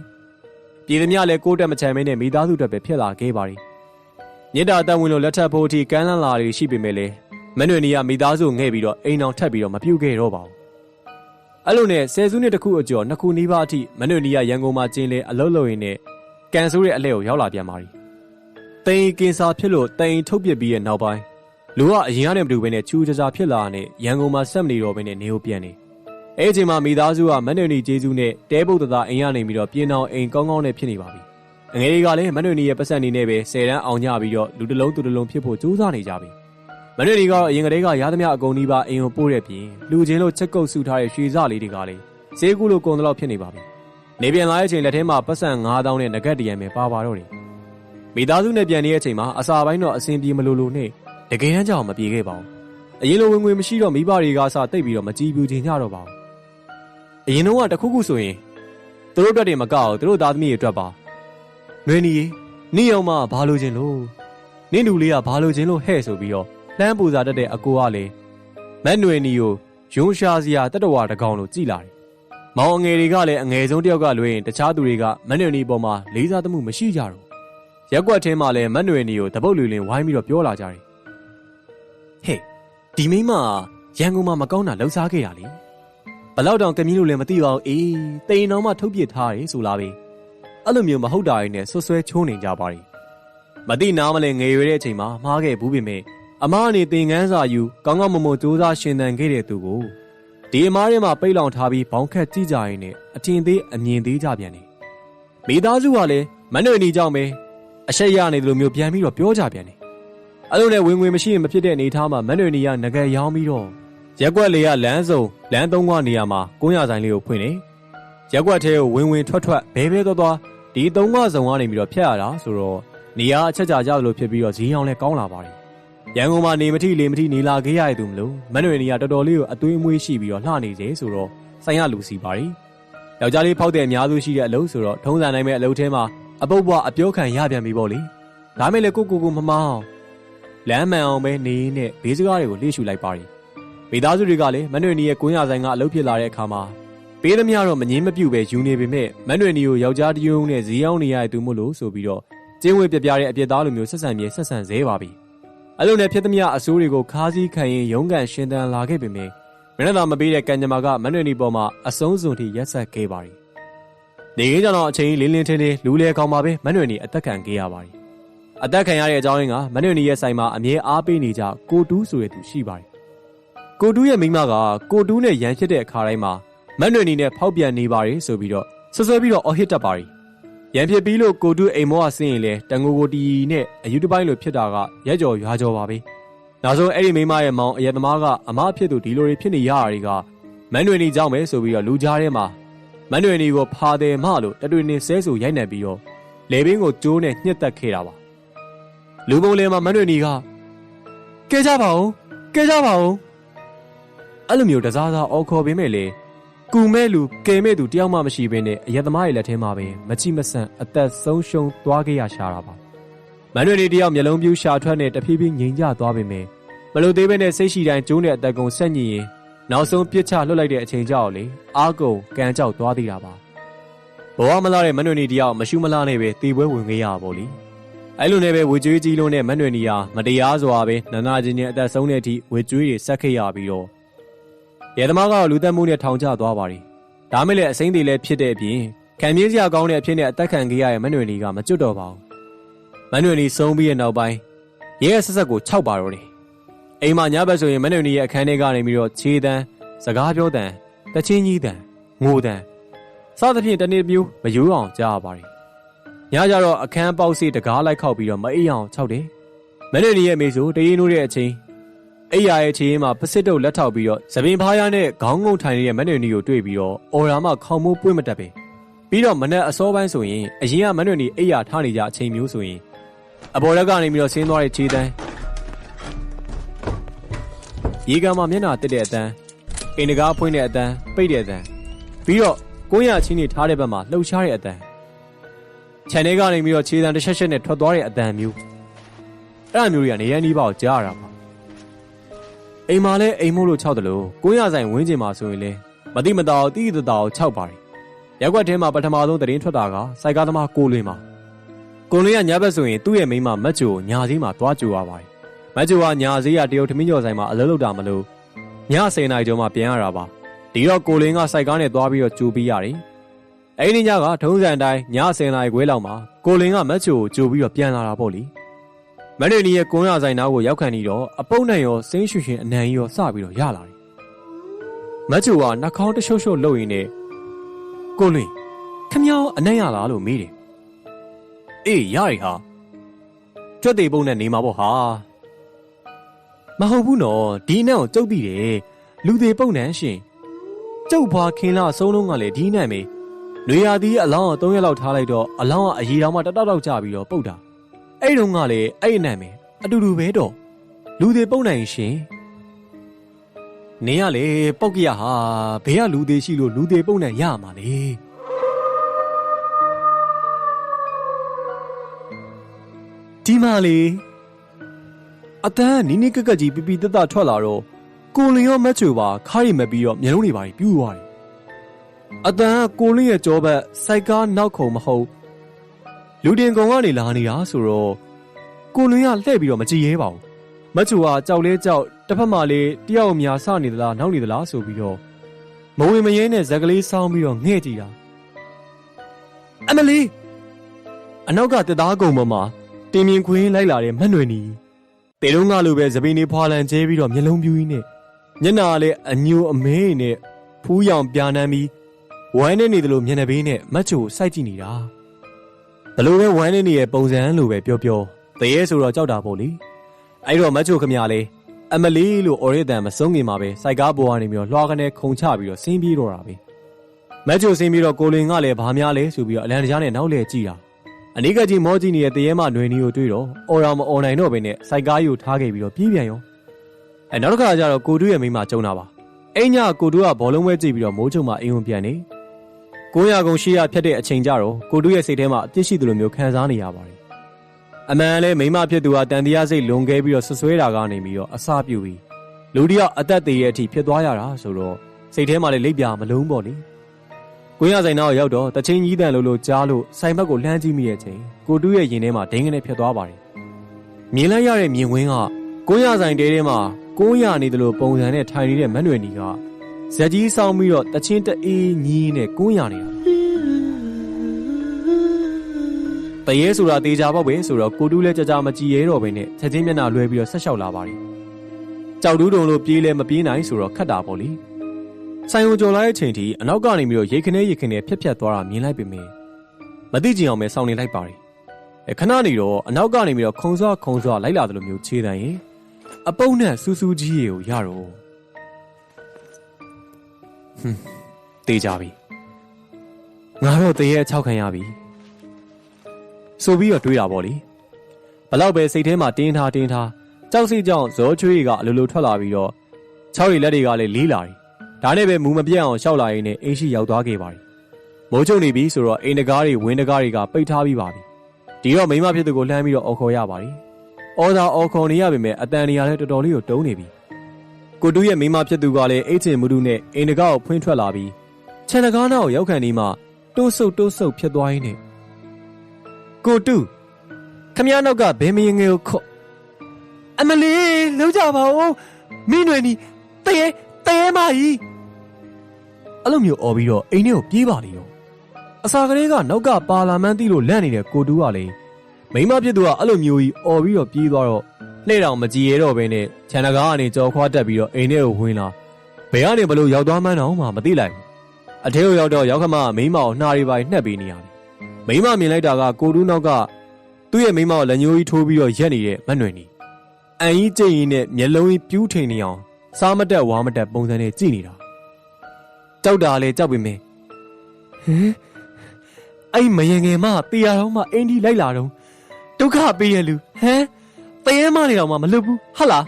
ပြည်သမျှလည်းကိုယ့်တက်မချမ်းမင်းနဲ့မိသားစုတက်ပဲဖြစ်လာခဲ့ပါလိမ့်မြစ်တာတက်ဝင်လို့လက်ထပ်ဖို့အထိကမ်းလှမ်းလာတွေရှိပေမဲ့လည်းမန်နွေနီကမိသားစုငဲ့ပြီးတော့အိမ်အောင်ထပ်ပြီးတော့မပြုတ်ခဲ့တော့ပါဘူးအဲ့လိုနဲ့10စုနှစ်တခုအကျော်2ခုနီးပါးအထိမန်နွေနီကရန်ကုန်မှာကျင်းလဲအလုပ်လုပ်ရင်းနဲ့ကန်ဆိုးတဲ့အလှည့်ကိုရောက်လာပြန်ပါပြီတိန်ကင်ဆာဖြစ်လို့တိန်ထုတ်ပစ်ပြီးရဲ့နောက်ပိုင်းလူကအရင်ကနဲ့မတူဘဲနဲ့ချူချာဖြစ်လာတဲ့ရန်ကုန်မှာဆက်မနေတော့ဘဲနဲ့နေကိုပြန်နေအဲ့အချိန်မှာမိသားစုကမန်နွေနီကျေးဇူးနဲ့တဲပုတ်တသားအိမ်ကနေပြီးတော့ပြင်အောင်အိမ်ကောင်းကောင်းနဲ့ဖြစ်နေပါပြီအငယ်တွေကလည်းမန်နွေနီရဲ့ပတ်စံနေနဲ့ပဲ10တန်းအောင်ကြပြီးတော့လူတစ်လုံးသူတစ်လုံးဖြစ်ဖို့ကြိုးစားနေကြပြီမန်နွေနီကတော့အရင်ကတည်းကရားသမျှအကုန်ကြီးပါအိမ်ကိုပို့တဲ့ပြင်လူချင်းလို့ချက်ကုတ်ဆူထားတဲ့ရွှေစလေးတွေကလည်းဈေးကူလို့ကုန်တော့ဖြစ်နေပါပြီနေပြန်လာတဲ့အချိန်လက်ထဲမှာပတ်စံ9000နဲ့ငကတ်တရံပဲပါတော့တယ်မိသားစုနဲ့ပြန်နေတဲ့အချိန်မှာအစာပိုင်းတော့အဆင်ပြေမလို့နဲ့တကယ်တမ်းကြောင်မပြေခဲ့ပါဘူးအရင်လိုဝင်ငွေမရှိတော့မိဘတွေကစတိတ်ပြီးတော့မကြည်ပြူချင်ကြတော့ပါဘူးအရင်တော့တခုခုဆိုရင်သူတို့အတွက်တွေမကောက်သူတို့သားသမီးတွေအတွက်ပါနွေနီနေအောင်မှဘာလို့ခြင်းလို့နင်းလူလေးကဘာလို့ခြင်းလို့ဟဲ့ဆိုပြီးတော့လှမ်းပူစားတတ်တဲ့အကိုကလည်းမက်နွေနီကိုယုံရှာစရာတတဝါတကောင်လို့ကြည်လာတယ်မောင်အငယ်တွေကလည်းအငယ်ဆုံးတယောက်ကလွှဲရင်တခြားသူတွေကမက်နွေနီပေါ်မှာလေးစားသမှုမရှိကြတော့ရက်ကွက်ထဲမှာလည်းမက်နွေနီကိုတပုတ်လူလင်ဝိုင်းပြီးတော့ပြောလာကြတယ်ဟဲ့ဒီမိမရန်ကုန်မှာမကောင်းတာလှုပ်ရှားခဲ့တာလေဘလောက်တောင်ကမြင်းလို့လည်းမသိပါဘူးအေးတိန်အောင်မှထုတ်ပြစ်ထားတယ်ဆိုလားပဲအဲ့လိုမျိုးမဟုတ်တာရင်းနဲ့ဆွဆွဲချိုးနေကြပါလိမသိနားမလဲငယ်ရွယ်တဲ့အချိန်မှာမှားခဲ့ဘူးပြင်မဲ့အမားအနေသင်ခန်းစာယူကောင်းကောင်းမွန်မွန်စူးစမ်းရှင်သန်ခဲ့တဲ့သူကိုဒီအမားထဲမှာပိတ်လောင်ထားပြီးဘောင်းခတ်ကြည့်ကြရင်းနဲ့အထင်သေးအမြင်သေးကြပြန်တယ်မိသားစုကလည်းမနှွေနီကြောင့်ပဲအဆက်ရနေတယ်လို့မျိုးပြန်ပြီးတော့ပြောကြပြန်တယ်အဲ့လိုနဲ့ဝင်ငွေမရှိရင်မဖြစ်တဲ့အနေထားမှာမနှွေနီကငကယ်ရောင်းပြီးတော့ရက်ကွက်လေးကလမ်းစုံလမ်းသုံးခွနေရာမှာ900ဆိုင်လေးကိုဖွင့်တယ်ရက်ကွက်ထဲကိုဝင်ထွက်ဘဲသွားဒီ3ခွစုံကနေပြီးတော့ဖြတ်ရတာဆိုတော့နေရာအချက်ကြလို့ဖြစ်ပြီးတော့ဈေးအောင်လဲကောင်းလာပါတယ်ရန်ကုန်မှာနေမထိလေမထိနေလာခဲ့ရတဲ့သူမလို့မနှွေနီကတော်တော်လေးကိုအသွေးအမွေးရှိပြီးတော့လှနေစေဆိုတော့ဆိုင်ရလူစီပါတယ်ယောက်ျားလေးဖောက်တဲ့အများစုရှိတဲ့အလုပ်ဆိုတော့ထုံးစံနိုင်မဲ့အလုပ်ထဲမှာအပုပ်ပွားအပြောခံရပြန်ပြီပေါ့လေဒါမဲ့လေကိုမမောင်းလမ်းမှန်အောင်ပဲနေနဲ့ဘေးစကားတွေကိုလှည့်ရှူလိုက်ပါတယ်မိသားစုတွေကလည်းမနှွေနီရဲ့900ဆိုင်ကအလုပ်ဖြစ်လာတဲ့အခါမှာပေးသမျှတော့မငင်းမပြုတ်ပဲယူနေပေမဲ့မနှွေနီကိုယောက်ျားတယုံနဲ့ဈေးအောင်နေရတဲ့သူမို့လို့ဆိုပြီးတော့ကျင်းဝဲပြပြတဲ့အပြစ်သားလိုမျိုးဆက်ဆံဇဲပါပြီအဲ့လိုနဲ့ဖြစ်သမျှအဆိုးတွေကိုခါးစည်းခံရင်ရုန်းကန်ရှင်သန်လာခဲ့ပေမဲ့ မျက်နှာသာမပေးတဲ့ကံကြမ္မာကမန်းတွင်ဒီပေါ်မှာအဆုံးစွန်ထိရက်ဆက်ခဲ့ပါရီနေခင်းကြောင်တော့အချိန်လင်းလင်းထင်းထင်းလူလေကောင်မှာပဲမန်းတွင်ဒီအသက်ခံခဲ့ရပါရီအသက်ခံရတဲ့အကြောင်းရင်းကမန်းတွင်ဒီရဲ့ဆိုင်မှာအမြဲအားပေးနေကြကိုတူးဆိုတဲ့သူရှိပါရီကိုတူးရဲ့မိမကကိုတူးနဲ့ရန်ဖြစ်တဲ့အခါတိုင်းမှာမန်းတွင်ဒီနဲ့ဖောက်ပြန်နေပါရီဆိုပြီးတော့ဆွဆွဲပြီးတော့အော်ဟစ်တက်ပါရီရန်ဖြစ်ပြီးလို့ကိုတူးအိမ်မောကဆင်းရင်လေတန်ငိုကိုတီနဲ့အယူတစ်ပိုင်းလိုဖြစ်တာကရက်ကြော်ရွာကြော်ပါပဲနောက်ဆုံးအဲ့ဒီမိမရဲ့မောင်အယက်သမားကအမဖြစ်သူဒီလိုတွေဖြစ်နေရတာတွေကမန်းတွင်ဒီကြောင့်ပဲဆိုပြီးတော့လူကြားထဲမှာမန်းတွင်ဒီကိုဖာတယ်မလို့တတွင်နေဆဲဆူရိုက်နှက်ပြီးတော့လေဘင်းကိုကျိုးနဲ့ညှစ်တက်ခဲ့တာပါလူပုံလေမှာမန်းတွင်ဒီကကဲကြပါဦးကဲကြပါဦးအဲ့လိုမျိုးတစားစားအော်ခေါ်ပေးမဲ့လေကူမဲ့လူကဲမဲ့သူတယောက်မှမရှိဘဲနဲ့အယက်သမားရဲ့လက်ထဲမှာပဲမချိမဆန့်အသက်ဆုံးရှုံးသွားခဲ့ရရှာတာပါမန်းတွင်ဒီတယောက်မျက်လုံးပြူးရှာထွက်နဲ့တဖြည်းဖြည်းငြိမ်ကျသွားပေမဲ့မလို့သေးပဲနဲ့စိတ်ရှိတိုင်းကျိုးနဲ့အသက်ကုန်ဆက်ညင်ရင်နောက်ဆုံးပြစ်ချလွတ်လိုက်တဲ့အချိန်ကြောက်လေအားကုန်ကန်ကြောက်သွားသေးတာပါဘဝမလာတဲ့မန်းတွင်ဒီတယောက်မရှုမလားနဲ့ပဲတေပွဲဝင်ခဲ့ရပါလိအဲ့လိုနဲ့ပဲဝေကျွေးကြီးလုံးနဲ့မန်းတွင်ဒီဟာမတရားစွာပဲနာနာချင်းချင်းအသက်ဆုံးတဲ့အထိဝေကျွေးတွေဆက်ခဲ့ရပြီးတော့ရဲသမားကလူသက်မှုနဲ့ထောင်ချသွားပါရီဒါမဲ့လည်းအစိမ့်တွေလည်းဖြစ်တဲ့အပြင်ခံပြင်းစရာကောင်းတဲ့အဖြစ်နဲ့အသက်ခံခဲ့ရတဲ့မန်းတွင်ဒီကမကျွတ်တော့ပါဘူးမန်းတွင်ဒီဆုံးပြီးတဲ့နောက်ပိုင်းရဲဆက်ဆက်ကို6ပါတော့တယ်အိမ်မှာညဘက်ဆိုရင်မန်းတွင်ဒီရဲ့အခန်းထဲကနေပြီးတော့ခြေတန်းစကားပြောတန်းတချင်းကြီးတန်းငိုတန်းစသဖြင့်တနေ့မျိုးမယူအောင်ကြားရပါတယ်ညကြတော့အခန်းပေါက်စီတကားလိုက်ခောက်ပြီးတော့မအိပ်အောင်၆တယ်မန်းတွင်ဒီရဲ့မိဆိုတရင်နိုးတဲ့အချိန်အိယာရဲ့ခြေရင်းမှာပစစ်တုပ်လက်ထောက်ပြီးတော့သပင်ဖားရနဲ့ခေါင်းငုံထိုင်နေတဲ့မန်းတွင်ဒီကိုတွေ့ပြီးတော့အော်ရာမခေါင်မိုးပွင့်မတက်ပဲပြီးတော့မနက်အစောပိုင်းဆိုရင်အရင်ကမန်းတွင်ဒီအိယာထားနေကြအချိန်မျိုးဆိုရင်အပေါ်လက်ကနေပြီးတော့ဆင်းသွားတဲ့ခြေတန်းရေကံမှာမျက်နှာတက်တဲ့အတန်းအိမ်တကားဖွင့်တဲ့အတန်းပိတ်တဲ့အတန်းပြီးတော့ကိုင်းရချင်းနေထားတဲ့ဘက်မှာလှုပ်ရှားတဲ့အတန်းခြံထဲကနေပြီးတော့ခြေတန်းတစ်ချက်ချက်နဲ့ထွက်သွားတဲ့အတန်းမျိုးအဲ့အမျိုးတွေကနေရန်ဒီပါကိုကြားရတာပါအိမ်မှာလဲအိမ်မို့လို့၆တယ်လို့ကိုင်းရဆိုင်ဝင်းကျင်မှာဆိုရင်လဲမတိမတာတိတိတတာကို၆ပါတယ်ရက်ွက်ထဲမှာပထမဆုံးသတင်းထွက်တာကစိုက်ကားသမားကိုလင်းပါကိုလင်းကညဘက်ဆိုရင်သူ့ရဲ့မိန်းမမက်ဂျိုညာစည်းမှာတွားကြိုရပါတယ်မက်ဂျိုကညာစည်းရတရုတ်ထမင်းကျော်ဆိုင်မှာအလုပ်လုပ်တာမလို့ည10 နာရီကျော်မှပြန်ရတာပါဒီတော့ကိုလင်းကစိုက်ကားနဲ့တွားပြီးတော့ကြိုပြီးရတယ်အဲ့ဒီညကထုံးစံတိုင်းည10 နာရီခွဲလောက်မှာကိုလင်းကမက်ဂျိုကိုကြိုပြီးတော့ပြန်လာတာပေါ့လေမန်ဒရီနီရဲ့ကွန်းရဆိုင်နားကိုရောက်ခံပြီးတော့အပုပ်နဲ့ရောစင်းရွှင်ရွှင်အနံကြီးရောစပြီးတော့ရလာတယ်မက်ဂျိုကနှာခေါင်းတရှုပ်ရှုပ်လှုပ်ရင်းနဲ့ကိုလင်းခမရောအနံ့ရလားလို့မေးတယ်အေးရရီဟာကြွက်သေးပုံနဲ့နေမှာပေါ့ဟာမဟုတ်ဘူးနော်ဒီအနံ့ကိုကျုပ်သိတယ်လူသေးပုံနဲ့ရှင်ကျုပ်ဖွာခင်းလာဆုံးလုံးကလည်းဒီနံ့မေနွေရာသီအလောင်းက3ရက်လောက်ထားလိုက်တော့အလောင်းကအရေတောင်မှတတောက်တောက်ကျပြီးတော့ပုတ်တာအဲ့တုန်းကလည်းအဲ့အနံ့မေအတူတူပဲတော့လူသေးပုံနိုင်ရှင်နင်းကလေပုတ်ကြရဟာဘယ်ကလူသေးရှိလို့လူသေးပုံနိုင်ရမှာလေဒီမလေးအတန်းနီးနီးကက်ကက်ကြီးပြပြတတထွက်လာတော့ကိုလင်ရောမက်ချိုပါခါရီမက်ပြီးတော့မျက်လုံးတွေပါပြူသွားတယ်အတန်းကိုလင်ရဲ့ကြောဘက်စိုက်ကားနောက်ခုံမဟုတ်လူတင်ကောင်ကနေလာနေတာဆိုတော့ကိုလင်ကလှည့်ပြီးတော့မကြည့်ရဲပါဘူးမက်ချိုကကြောက်လဲကြောက်တစ်ဖက်မှာလေတယောက်အများစနေသလားနောက်နေသလားဆိုပြီးတော့မဝင်မရဲနဲ့ဇက်ကလေးစောင်းပြီးတော့ငှဲ့ကြည့်တာအမလီအနောက်ကတက်သားကုံပေါ်မှာတင်မြင်ခွင်းလိုက်လာတဲ့မနှွေနီတေတုံးကလိုပဲသပင်းလေးဖွာလန်ကျဲပြီးတော့မျက်လုံးပြူးကြီးနဲ့မျက်နာလည်းအညိုအမဲနဲ့ဖူးရောင်ပြာနမ်းပြီးဝိုင်းနေနေတယ်လို့မျက်နှာပေးနဲ့မက်ချိုစိုက်ကြည့်နေတာဘလို့ပဲဝိုင်းနေနေရဲ့ပုံစံလိုပဲပြောပြောတရေဆိုတော့ကြောက်တာပေါ့လေအဲ့တော့မက်ချိုခမရလေအမလီလို့အော်ရတန်မဆုံးခင်မှာပဲစိုက်ကားပေါ်ကနေပြီးတော့လွှာကနေခုံချပြီးတော့ဆင်းပြေးတော့တာပဲမက်ချိုဆင်းပြီးတော့ကိုလင်ကလည်းဘာများလဲဆိုပြီးတော့အလန်တကြားနဲ့နောက်လဲကြည့်တာအနိကကြီးမောကြီးနေတဲ့တရေမနွေနီကိုတွေ့တော့အော်ရောင်မအော်နိုင်တော့ဘဲနဲ့စိုက်ကားယူထားခဲ့ပြီးတော့ပြေးပြန်ရောနောက်တစ်ခါကျတော့ကိုတူးရဲ့မိမကျုံတာပါအိမ်ညကိုတူးကဘောလုံးဝဲကြည့်ပြီးတော့မိုးချုံမှာအိမ်ဝင်ပြန်နေ900ကုန်800ဖြတ်တဲ့အချိန်ကျတော့ကိုတူးရဲ့စိတ်ထဲမှာအပြစ်ရှိသလိုမျိုးခံစားနေရပါတယ်အမှန်လဲမိမဖြစ်သူကတန်တရားစိတ်လွန်ခဲ့ပြီးတော့ဆွဆွဲတာကနေပြီးတော့အစာပြူပြီးလူတယောက်အသက်သေးရဲ့အထိဖြစ်သွားရတာဆိုတော့စိတ်ထဲမှာလည်းလိပ်ပြမလုံးပေါ့လေကိုရဆိုင်နောက်ရောက်တော့တချင်းကြီးတန်လို့ကြားလို့ဆိုင်ဘက်ကိုလှမ်းကြည့်မိတဲ့အချိန်ကိုတူးရဲ့ရင်ထဲမှာဒိန်းကနေဖြစ်သွားပါတယ်မြင်လိုက်ရတဲ့မြင်ကွင်းကကိုရဆိုင်တဲထဲမှာ ကိုးရနေတယ်လို့ပုံစံနဲ့ထိုင်နေတဲ့မနှွေနီကဇက်ကြီးဆောင်ပြီးတော့တချင်းတအေးညီးနဲ့ကိုးရနေတာတရေဆိုတာတေချာပေါ့ပဲဆိုတော့ကိုတူးလဲကြမကြည်ရဲတော့ပဲနဲ့ချက်ချင်းမျက်နှာလွှဲပြီးတော့ဆက်လျှောက်လာပါတယ်ကြောက်တူးတုံလို့ပြေးလဲမပြေးနိုင်ဆိုတော့ခတ်တာပေါ့လေဆိုင်ုံကြော်လာတဲ့အချိန်ထိအနောက်ကနေပြီးတော့ရိတ်ခနဲဖြက်သွားတာမြင်လိုက်ပေမဲ့မသိကြအောင်ပဲစောင့်နေလိုက်ပါတယ်ခဏနေတော့အနောက်ကနေပြီးတော့ခုံစွာလိုက်လာတယ်လို့မျိုးခြေတန်းရင်အပုပ်နဲ့စူးကြီးရေကိုရတော့တေးကြပြီငါတော့တရေ6ခံရပြီဆိုပြီးတော့တွေးတာပေါ့လေဘလောက်ပဲစိတ်ထဲမှာတင်းထားကြောက်စိတ်ကြောင့်ဇောချွေးကအလိုလိုထွက်လာပြီးတော့6ရီလက်တွေကလည်းလေးလာတယ်ဒါနဲ့ပဲမူမပြတ်အောင်ရှောက်လာရင်းနဲ့အိမ်ရှိရောက်သွားခဲ့ပါတယ်မိုးချုံနေပြီဆိုတော့အိမ်တကားတွေဝင်းတကားတွေကပိတ်ထားပြီးပါပြီဒီတော့မိမဖြစ်သူကိုလှမ်းပြီးတော့အော်ခေါ်ရပါတယ်အော်ခေါ်နေရပေမဲ့အတန်နေရလဲတော်တော်လေးကိုတုံးနေပြီကိုတူးရဲ့မိမဖြစ်သူကလည်းအိတ်ချင်မှုတူနဲ့အိမ်တကားကိုဖွင့်ထွက်လာပြီးခြံတကားနားကိုရောက်ခံနေမှတိုးဆုပ်ဖြစ်သွားရင်းနဲ့ကိုတူးခမရနောက်ကဘယ်မရင်ငယ်ကိုခေါ်အမလေးလုံးကြပါဦးမိနွယ်နီတရေမကြီးအဲ့လိုမျိုးអော်ပြီးတော့အိမ်ထဲကိုပြေးပါလေရောအစာကလေးကနောက်ကပါလာမှန်းသိလို့လန့်နေတဲ့ကိုတူးကလည်းမိမဖြစ်သူကအဲ့လိုမျိုးကြီးអော်ပြီးတော့ပြေးသွားတော့လှည့်တောင်မကြည်ရတော့ဘဲနဲ့ခြံတကားကနေကြော်ခွားတက်ပြီးတော့အိမ်ထဲကိုဝင်လာဘယ်ကနေဘလို့ရောက်သွားမှန်းတော့မှမသိလိုက်ဘူးအထဲကိုရောက်တော့ရောက်ခမမိမကိုနှာရီပိုင်နှက်ပေးနေရတယ်မိမမြင်လိုက်တာကကိုတူးနောက်ကသူ့ရဲ့မိမကိုလက်ညှိုးကြီးထိုးပြီးတော့ရက်နေတဲ့မနှွင်နီအန်ကြီးကြိတ်ရင်နဲ့မျက်လုံးကြီးပြူးထိန်နေအောင်စားမတက်ဝါမတက်ပုံစံနဲ့ကြည့်နေတာကြောက်တာလည်းကြောက်ပေမဲ့အဲ့မရင်ငယ်မတေးရတော့မှအင်းဒီလိုက်လာတော့ဒုက္ခပေးရလူတရေမနေတော့မှမလွတ်ဘူးဟာလား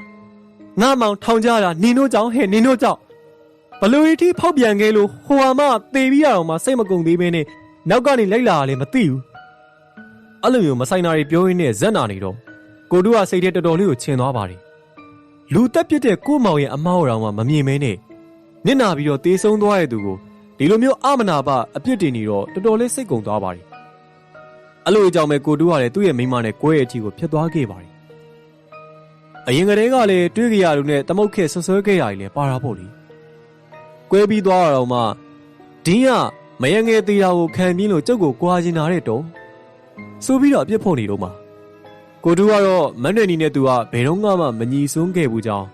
ငါမောင်ထောင်ကြတာနင်တို့ကြောင့်နင်တို့ကြောင့်ဘလူရီတီဖောက်ပြန်ခဲ့လို့ဟိုဟာမတေးပြီးရတော့မှစိတ်မကုန်သေးဘဲနဲ့နောက်ကနေလိုက်လာလည်းမသိဘူးအဲ့လိုမျိုးမဆိုင်တာတွေပြောရင်းနဲ့ဇက်နာနေတော့ကိုတို့ကစိတ်ထဲတော်တော်လေးကိုချင်သွားပါတယ်လူတက်ပြစ်တဲ့ကိုမောင်ရဲ့အမောက်တော်မှမမြင်မဲနဲ့နစ်နာပြီးတော့တေးဆုံးသွားတဲ့သူကိုဒီလိုမျိုးအမနာပအပြစ်တင်နေတော့တော်တော်လေးစိတ်ကုန်သွားပါတယ်အဲ့လိုအကြောင်းပဲကိုတို့ကလည်းသူ့ရဲ့မိန်းမနဲ့ကွဲရဲ့အထီကိုဖျက်သွားခဲ့ပါတယ်အရင်ကတည်းကလည်းတွေးကြရလို့နဲ့တမုတ်ခဲဆွဆွဲခဲ့ရည်လည်းပါတာပေါ့လေကွဲပြီးသွားတော့မှဒင်းကမယငယ်သေးတာကိုခံပြင်းလို့ကျုပ်ကိုကြွားကျင်လာတဲ့တော့ဆိုပြီးတော့အပြစ်ဖို့နေတော့မှကိုတူကတော့မနှွေနီနဲ့သူကဘယ်တော့မှမညီစွန်းခဲ့ဘူးကြောင်း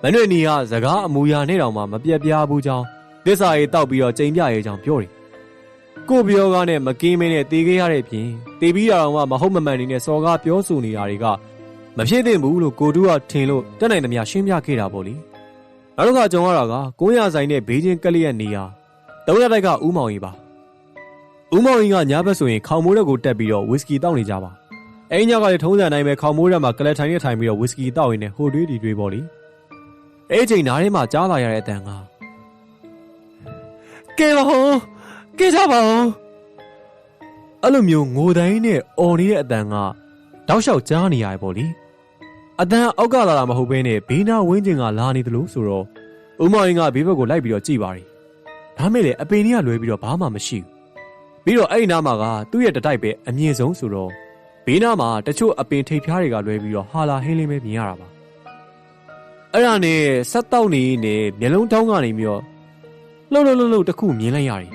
မနှွေနီကစကားအမူအရာနဲ့တောင်မှမပြတ်ပြားဘူးကြောင်းသစ္စာရေးတောက်ပြီးတော့ကြိမ်ပြရဲကြောင်းပြောတယ်ကိုပြောကားနဲ့မကင်းမင်းနဲ့တေးခဲ့ရတဲ့ပြင်တေးပြီးတာတော့မှမဟုတ်မမှန်နေနဲ့စော်ကားပြောဆိုနေတာတွေကမဖြစ်သင့်ဘူးလို့ကိုတူကထင်လို့တက်နိုင်သမျှရှင်းပြခဲ့တာပေါ့လေနောက်တစ်ခါကြုံရတာက900ဆိုင်နဲ့ဘေးချင်းကက်လျက်နေရ300တိုက်ကဦးမောင်ကြီးပါဦးမောင်ကြီးကညာဘက်ဆိုရင်ခေါင်မိုးရက်ကိုတက်ပြီးတော့ဝီစကီတောက်နေကြပါအဲ့ညကလည်းထုံးစံတိုင်းပဲခေါင်မိုးရက်မှာကလထိုင်နဲ့ထိုင်ပြီးတော့ဝီစကီတောက်ရင်းနဲ့ဟိုတွေးဒီတွေးပေါ့လေအဲ့ချိန်နားထဲမှာကြားလာရတဲ့အတန်ကကဲပါဟောကဲကြပါဦးအဲ့လိုမျိုးငိုတိုင်းနဲ့အော်နေတဲ့အတန်ကတောက်လျှောက်ကြားနေရတယ်ပေါ့လေအတန်အောက်ကလာတာမဟုတ်ဘဲနဲ့ဘေးနာဝင်းကျင်ကလာနေတယ်လို့ဆိုတော့ဦးမောင်ရင်ကဘေးဘက်ကိုလိုက်ပြီးတော့ကြည့်ပါတယ်ဒါမဲ့လေအပင်ကြီးကလွဲပြီးတော့ဘာမှမရှိဘူးပြီးတော့အဲ့ဒီနားမှာကသူ့ရဲ့တတိုက်ပဲအမြင့်ဆုံးဆိုတော့ဘေးနားမှာတချို့အပင်ထိပ်ဖျားတွေကလွဲပြီးတော့ဟာလာဟင်းလေးပဲမြင်ရတာပါအဲ့ဒါနဲ့ဆက်တောက်နေနေမျက်လုံးတောင်းကနေပြီးတော့လှုပ်တခုမြင်လိုက်ရတယ်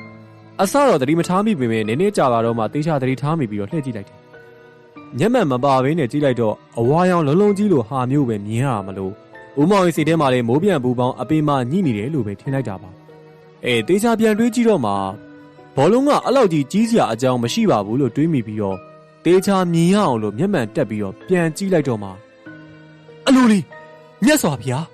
အစတော့သတိမထားမိပေမဲ့နည်းနည်းကြာလာတော့မှတေချာသတိထားမိပြီးတော့လှည့်ကြည့်လိုက်တယ်ညက်မှန်မပါဘဲနဲ့ကြည့်လိုက်တော့အဝါရောင်လုံးကြီးလိုဟာမျိုးပဲမြင်ရတာမလို့ဦးမောင်ရဲ့စိတ်ထဲမှာလည်းမိုးပြန်ပူပေါင်းအပင်မှညှိနေတယ်လို့ပဲထင်လိုက်တာပါတေချာပြန်တွေးကြည့်တော့မှဘောလုံးကအဲ့လောက်ကြီးစရာအကြောင်းမရှိပါဘူးလို့တွေးမိပြီးတော့တေချာမြင်ရအောင်လို့မျက်မှန်တက်ပြီးတော့ပြန်ကြည့်လိုက်တော့မှအလိုလေးမြတ်စွာဘုရာ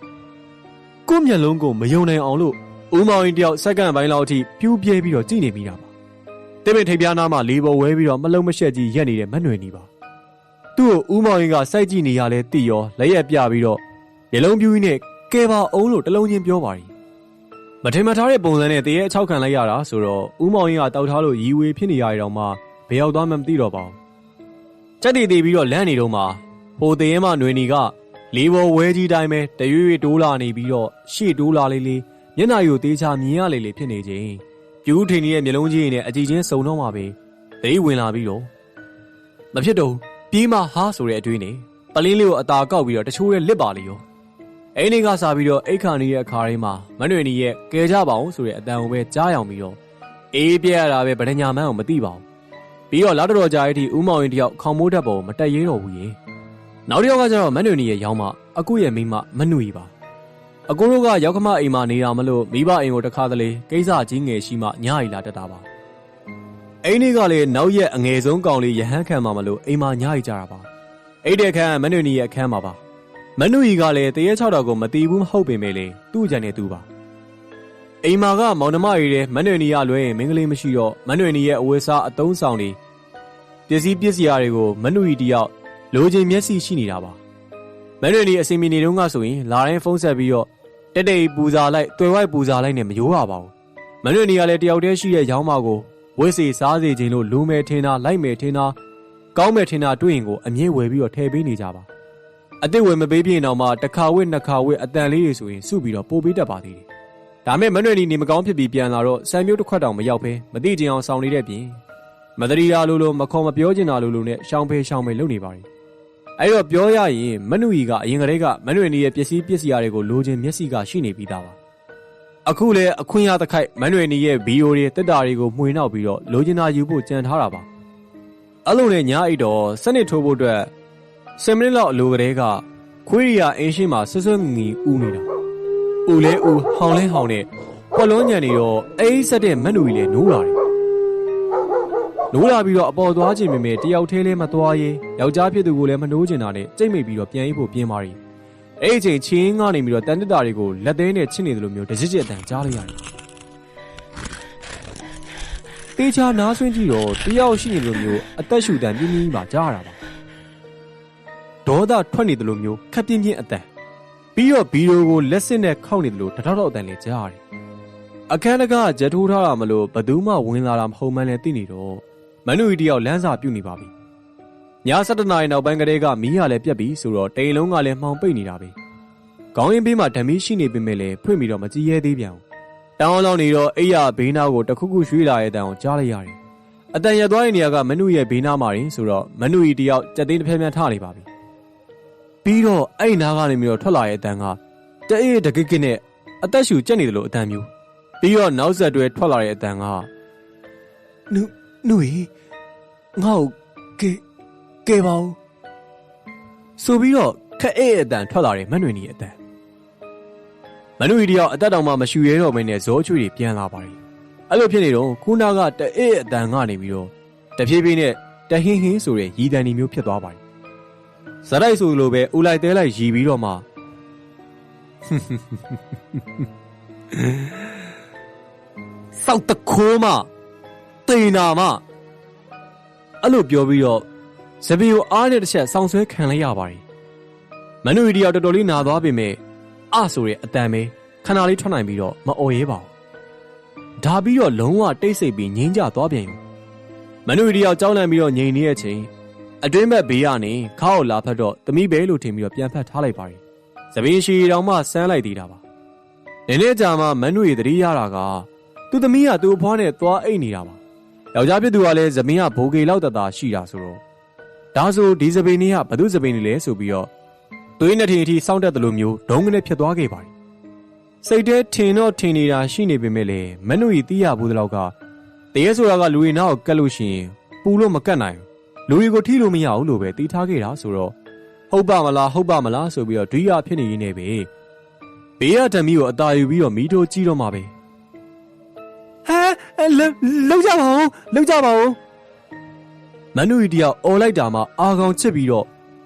းကိုယ့်မျက်လုံးကိုမယုံနိုင်အောင်လို့ဦးမောင်ရင်တယောက်စက္ကန့်ပိုင်းလောက်အထိပြူးပြဲပြီးတော့ကြည့်နေမိတာပါတိပင်ထိပ်ပြားနားမှာလေးပေါ်ဝဲပြီးတော့မလုံးမရှက်ကြီးရက်နေတဲ့မနှွေနေပါသူ့ကိုဦးမောင်ရင်ကစိုက်ကြည့်နေရလဲသိရောလက်ရက်ပြပြီးတော့မျက်လုံးပြူးကြီးနဲ့ကဲပါအောင်လို့တလုံးချင်းပြောပါရီမထင်မှတ်ထားတဲ့ပုံစံနဲ့တရေအချောက်ခံလိုက်ရတာဆိုတော့ဦးမောင်ရင်ကတောက်ထားလို့ရီဝေဖြစ်နေရတဲ့တော့မှဘယ်ရောက်သွားမှမသိတော့ပါဘူးကြက်တီတီပြီးတော့လန့်နေတော့မှဟိုတရေမှနှွေနေကလေးပေါ်ဝဲကြီးတိုင်းပဲတရွေ့တိုးလာနေပြီးတော့ရှေ့တိုးလာလေးမျက်နှာကိုတေးချမြင်ရလေဖြစ်နေခြင်းပြူးထင်နေတဲ့မျက်လုံးကြီးနဲ့အကြည့်ချင်းစုံတော့မှပဲသတိဝင်လာပြီးတော့မဖြစ်တော့ပြေးမဟာဆိုတဲ့အတွေးနဲ့ပလင်းလေးကိုအသာကောက်ပြီးတော့တချိုးရဲ့လစ်ပါလေရော အိမ်ကစားပြီးတော့အိတ်ခါနီးရဲ့အခါတိုင်းမှာမနှွေနီရဲ့ကဲကြပါအောင်ဆိုတဲ့အတန်ကိုပဲကြားရောင်ပြီးတော့အေးပြက်ရတာပဲဗဒညာမန်းကိုမသိပါဘူးပြီးတော့လောက်တော်ကြာရဲ့အထိဦးမောင်ရင်တယောက်ခေါင်မိုးတက်ပေါ်မတက်ရဲတော့ဘူးရေနောက်တစ်ယောက်ကကျတော့မနှွေနီရဲ့ရောင်းမအခုရဲ့မိမမနှွေပါအကိုတို့ကရောက်ခမအိမ်မှာနေတာမလို့မိဘအိမ်ကိုတခါတလေကိစ္စကြီးငယ်ရှိမှညရီလာတက်တာပါအိမ်ကလည်းနောက်ရက်အငယ်ဆုံးကောင်လေးရဟန်းခံမှာမလို့အိမ်မှာညရီကြတာပါအိတ်တဲ့ခန်းမနှွေနီရဲ့အခန်းမှာပါမနှွေကလည်းတရေ6တော်ကိုမတီးဘူးမဟုတ်ပေမဲ့လေသူ့ကြံနေသူပါအိမ်မှာကမောင်နှမရီတဲ့မနှွေနီရလွဲရင်မင်းကလေးမရှိတော့မနှွေနီရဲ့အဝတ်စားအသုံးဆောင်တွေပစ္စည်းပစ္စည်းတွေကိုမနှွေတယောက်လိုချင်မျက်စိရှိနေတာပါမနှွေနီအစင်မီနေတုန်းကဆိုရင်လာတိုင်းဖုန်းဆက်ပြီးတော့တက်တိတ်ပူဇာလိုက်တွေ့ဝိုက်ပူဇာလိုက်နဲ့မရိုးရပါဘူးမနှွေနီကလည်းတယောက်တည်းရှိတဲ့ရောင်းမကိုဝစ်စီစားစေခြင်းလို့လူမယ်ထင်တာလိုက်မယ်ထင်တာကောင်းမယ်ထင်တာတွေ့ရင်ကိုအမြင့်ဝယ်ပြီးတော့ထည့်ပေးနေကြပါအစ်စ်ဝယ်မပေးပြရင်တော့မှတစ်ခါဝစ်နှစ်ခါဝစ်အတန်လေးတွေဆိုရင်စုပြီးတော့ပို့ပေးတတ်ပါသေးတယ်ဒါမဲ့မနှွေနီနေမကောင်းဖြစ်ပြီးပြန်လာတော့စံမျိုးတစ်ခွက်တောင်မရောက်ဘဲမသိကြအောင်ဆောင်နေတဲ့ပြင်မတရီယာလိုမခေါ်မပြောချင်တာလိုနဲ့ရှောင်းဖေးလုပ်နေပါ යි အဲ့တော့ပြောရရင်မနှွေကအရင်ကတည်းကမနှွေနီရဲ့ပစ္စည်းတွေကိုလိုချင်မျက်စိကရှိနေပြီးသားပါအခုလဲအခွင့်ရတစ်ခိုက်မနှွေနီရဲ့ဗီဒီယိုတွေတက်တာတွေကိုမှွေနှောက်ပြီးတော့လိုချင်တာယူဖို့ကြံထားတာပါအဲ့လိုနဲ့ညအိတ်တော့စနစ်ထိုးဖို့အတွက်10မိနစ်လောက်အလိုကတည်းကခွေးရီယာအင်းရှင်းမှာဆွဆွငီဦးနေတာဦးလဲဦးဟောင်းလဲဟောင်းနဲ့ပွက်လုံးညံနေတော့အိတ်ဆက်တဲ့မနှွေလဲနိုးလာတယ်နိုးလာပြီးတော့အပေါ်သွားခြင်းပေမဲ့တယောက်သေးလဲမသွားရေးယောက်ျားဖြစ်သူကိုလည်းမနိုးချင်တာနဲ့ကြိတ်မိတ်ပြီးတော့ပြန်ရေးဖို့ပြင်းပါရီအဲ့အချိန်ချင်းငှားနေပြီးတော့တန်တက်တာတွေကိုလက်သေးနဲ့ချစ်နေတယ်လို့မျိုးတကြစ်အတန်ကြားလိုက်ရတယ်တေချာနားဆွင့်ကြည့်တော့တယောက်ရှိနေလို့မျိုးအသက်ရှူတန်ပြင်းပြင်းပါကြားရတာပါဒေါသထွက်နေတယ်လို့မျိုးခက်ပြင်းပြင်းအတန်ပြီးတော့ဗီဒီယိုကိုလက်စစ်နဲ့ခောက်နေတယ်လို့တထောက်အတန်လေးကြားရတယ်အခန်းတကားဂျက်ထိုးထားတာမလို့ဘသူမှဝင်လာတာမဟုတ်မှန်းလည်းသိနေတော့မနှွေတယောက်လမ်းစာပြုတ်နေပါပြီည7:00 နာရီနောက်ပိုင်းကတည်းကမီးရလည်းပြတ်ပြီဆိုတော့တိန်လုံးကလည်းမှောင်ပိတ်နေတာပဲခေါင်းရင်းဘေးမှာဓမီရှိနေပေမဲ့လည်းဖွင့်ပြီးတော့မကြည့်ရဲသေးပြန်တောင်းလောင်းနေတော့အိယာဘေးနားကိုတခုခုရွှေ့လာရဲ့တန်အောင်ကြားလိုက်ရတယ်အတန်ရသွားတဲ့နေရာကမနှွေရဲ့ဘေးနားမှာရင်ဆိုတော့မနှွေတယောက်ကြက်သိန်းတစ်ဖက်ပြန်ထနေပါပြီပြီးတော့အဲ့နားကနေပြီးတော့ထွက်လာရဲ့တန်ကတအေးတကိကနဲ့အသက်ရှူကျက်နေတယ်လို့အတန်မျိုးပြီးတော့နောက်ဆက်တွဲထွက်လာတဲ့အတန်ကနှွေငါ့ကိုကဲပါဦးဆိုပြီးတော့ခက်အဲ့အတန်ထွက်လာတဲ့မနှွေရဲ့အတန်မနှွေတယောက်အသက်တောင်မှမရှူရဲတော့မင်းနဲ့ဇောချွေတွေပြန်လာပါပြီအဲ့လိုဖြစ်နေတော့ခုနာကတအေးအတန်ကနေပြီးတော့တဖြည်းဖြည်းနဲ့တဟင်းဟင်းဆိုတဲ့ရီတန်ဒီမျိုးဖြစ်သွားပါတယ်ဇရိုက်ဆိုလိုပဲဦးလိုက်တဲလိုက်ရီပြီးတော့မှစောက်တခိုးမတေနာမအဲ့လိုပြောပြီးတော့ဇပီကိုအားနဲ့တစ်ချက်ဆောင်းဆွဲခံလိုက်ရပါတယ်မနှွေတယောက်တော်တော်လေးနာသွားပေမဲ့ဆိုတဲ့အတန်ပဲခဏလေးထွက်နိုင်ပြီးတော့မအော်ရဲပါဘူးဒါပြီးတော့လုံးဝတိတ်ဆိတ်ပြီးငြင်းကြသွားပြန်ယူမနှွေတယောက်ကြောက်လန့်ပြီးတော့ငြိမ်နေတဲ့အချိန်အတွင်းဘက်ဘေးကနေခါကိုလာဖတ်တော့သမီးပဲလို့ထင်ပြီးတော့ပြန်ဖတ်ထားလိုက်ပါတယ်ဇပင်းရှိတောင်မှဆန်းလိုက်သေးတာပါနည်းနည်းကြာမှမနှွေသတိရတာကသူ့သမီးကသူ့အဖွားနဲ့သွားအိတ်နေတာပါယောက်ျားဖြစ်သူကလည်းဇပင်းကဘိုးကေလောက်တတာရှိတာဆိုတော့ဒါဆိုဒီဇပင်းကြီးကဘသူဇပင်းကြီးလဲဆိုပြီးတော့သွေးနဲ့ထင်အထိစောင့်တက်တယ်လို့မျိုးဒုံကနေဖြစ်သွားခဲ့ပါတယ်စိတ်ထဲထင်တော့ထင်နေတာရှိနေပေမဲ့လည်းမနှွေသိရဘူးတလောက်ကတရေဆိုတာကလူတွေနောက်ကိုကတ်လို့ရှိရင်ပူလို့မကတ်နိုင်လူတွေကိုထိလို့မရဘူးလို့ပဲတီးထားခဲ့တာဆိုတော့ဟုတ်ပါမလားဆိုပြီးတော့ဒွိရဖြစ်နေရင်းနဲ့ပဲဘေးရဓမီကိုအသာယူပြီးတော့မီးထိုးကြည့်တော့မှပဲလောက်ကြပါဦးမနှွေတယောက်အော်လိုက်တာမှအာကောင်ချစ်ပြီးတော့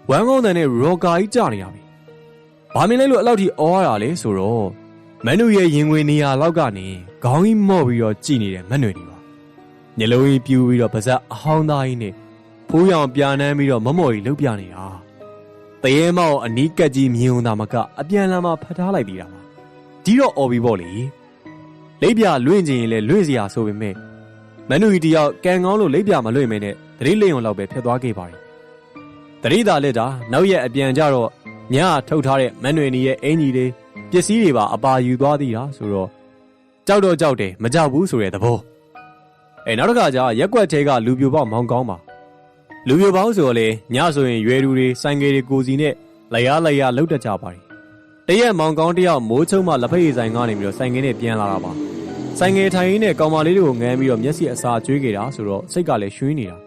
ဝမ်းကောင်းတဲ့ရော်ကာကြီးကြာနေရပြီဘာမင်းလဲလို့အဲ့လောက်ထိအော်ရတာလဲဆိုတော့မနှွေရဲ့ရင်ဝင်နေရလောက်ကနေခေါင်းကြီးမော့ပြီးတော့ကြည်နေတဲ့မနှွေဒီပါညလုံးကြီးပြူပြီးတော့ပါဇက်အဟောင်းသားကြီးနဲ့ဖိုးရောင်ပြာနှမ်းပြီးတော့မမော်ကြီးလှုပ်ပြနေတာတရေမောက်အနီးကက်ကြီးမြင်ုံသာမကအပြန်လာမှဖတ်ထားလိုက်သေးတာပါဒီတော့အော်ပြီးပေါ့လေလိပ်ပြလွင့်ချင်ရင်လည်းလွင့်စရာဆိုပေမဲ့မနှွေတယောက်ကန်ကောင်းလို့လိပ်ပြမလွင့်မဲနဲ့တတိလိမ်ုံလောက်ပဲဖြစ်သွားခဲ့ပါတယ်တတိသာလက်တာနောက်ရက်အပြန်ကြတော့ညထုတ်ထားတဲ့မနှွေနီရဲ့အင်ကြီးတွေပစ္စည်းတွေပါအပါယူသွားသေးတာဆိုတော့ကြောက်တော့ကြောက်တယ်မကြောက်ဘူးဆိုတဲ့သဘောနောက်တစ်ခါကျရက်ွက်ထဲကလူပြိုပေါက်မောင်းကောင်းပါလူပြိုပေါက်ဆိုတော့လေညဆိုရင်ရွယ်သူတွေဆိုင်ကယ်တွေကိုစီနဲ့လိုက်ရလှုပ်တတ်ကြပါတယ် တရက်မောင်ကောင်းတယောက်မိုးချုံမှလက်ဖက်ရည်ဆိုင်ကနေပြီးတော့ဆိုင်ငင်းနဲ့ပြန်လာတာပါဆိုင်ငယ်ထိုင်ရင်းနဲ့ကောင်မလေးတွေကိုငန်းပြီးတော့မျက်စိအစာကျွေးခဲ့တာဆိုတော့စိတ်ကလည်းရွှင်းနေတာ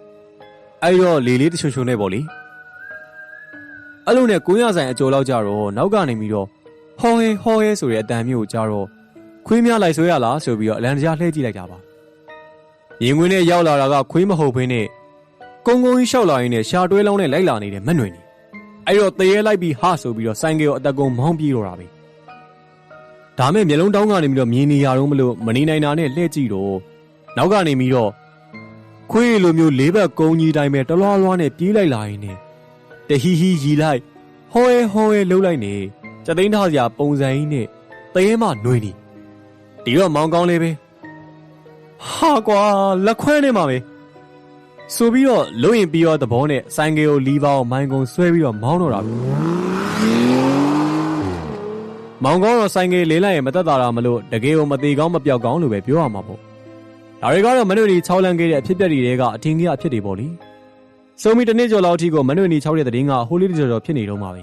အဲ့တော့လေလေးတချို့ချိုနဲ့ပေါ့လေအဲ့လိုနဲ့900ဆိုင်အကျော်လောက်ကြတော့နောက်ကနေပြီးတော့ဟောဟဲဆိုတဲ့အတန်မျိုးကိုကြားတော့ခွေးများလိုက်ဆွဲရလားဆိုပြီးတော့အလံတရားလှည့်ကြည့်လိုက်တာပါရင်ခွင်းနဲ့ရောက်လာတာကခွေးမဟုတ်ဘဲနဲ့ကုန်းကုန်းကြီးလျှောက်လာရင်းနဲ့ရှာတွဲလောင်းနဲ့လိုက်လာနေတဲ့မက်နွယ်နေအဲ့တော့တရေလိုက်ပြီးဟာဆိုပြီးတော့ဆိုင်ကယ်ကိုအတကုံမောင်းပြေးတော့တာပဲဒါမဲ့မျက်လုံးတောင်းကနေပြီးတော့မြင်နေရတော့မလို့မနေနိုင်တာနဲ့လှည့်ကြည့်တော့နောက်ကနေပြီးတော့ခွေးလိုမျိုးလေးဘက်ကုန်းကြီးတိုင်းပဲတလွားလွားနဲ့ပြေးလိုက်လာရင်းနဲ့တဟီဟီရီလိုက်ဟောရဲလှုပ်လိုက်နေစသိန်းထားစရာပုံစံကြီးနဲ့တရေမှနှွေးနေဒီတော့မောင်ကောင်းလေးပဲဟာကွာလက်ခွဲနေမှာပဲဆိုပြီးတော့လုံရင်ပြီးတော့သဘောနဲ့ဆိုင်ကယ်ကိုလီဗာကိုမိုင်းကုံဆွဲပြီးတော့မောင်းတော့တာပဲမောင်ကောင်းတော့ဆိုင်ကယ်လေးလိုက်ရင်မသက်သာတာမလို့တကယ်ကိုမသေးကောင်းမပြောက်ကောင်းလို့ပဲပြောရမှာပေါ့ဒါတွေကတော့မနွေနီ6လန်းခဲ့တဲ့အဖြစ်ပြက်တွေကအထင်ကြီးအဖြစ်တွေပေါ့လေစုံမီတစ်နှစ်ကျော်လောက်အထိကိုမနွေနီ6တဲ့သတင်းကဟိုးလေးတစ်ကျော်ဖြစ်နေတော့မှာပဲ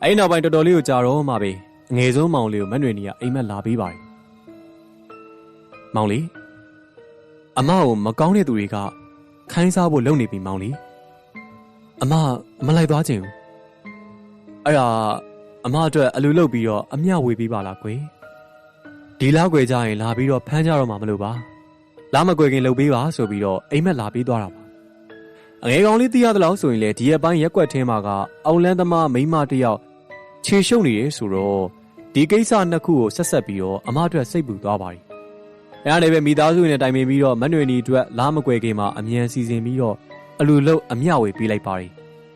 အဲ့နောက်ပိုင်းတော်တော်လေးကိုကြာတော့မှာပဲအငယ်ဆုံးမောင်လေးကိုမနွေနီကအိမ်မက်လာပေးပါတယ်မောင်လေးအမကိုမကောင်းတဲ့သူတွေကခိုင်းစားဖို့လုပ်နေပြီမောင်လေးအမမလိုက်သွားချင်ဘူးအဲ့ဒါအမအတွက်အလူလုပ်ပြီးတော့အမျှဝေပေးပါလားကွယ်ဒီလောက်ွယ်ကြရင်လာပြီးတော့ဖမ်းကြတော့မှမလို့ပါလာမကွယ်ခင်လုပ်ပေးပါဆိုပြီးတော့အိမ်မက်လာပေးသွားတာပါအငယ်ကောင်လေးသိရသလောက်ဆိုရင်လေဒီရက်ပိုင်းရက်ွက်ထင်းမှာကအောင်လန်းသမားမိန်းမတယောက်ခြေရှုပ်နေတယ်ဆိုတော့ဒီကိစ္စနှစ်ခုကိုဆက်ဆက်ပြီးတော့အမအတွက်စိတ်ပူသွားပါတယ်အဲ့ဒါနဲ့ပဲမိသားစုနဲ့တိုင်ပင်ပြီးတော့မနှွေနီအတွက်လာမကွယ်ခင်မှာအမြန်စီစဉ်ပြီးတော့အလူလုတ်အမျှဝေပေးလိုက်ပါတယ်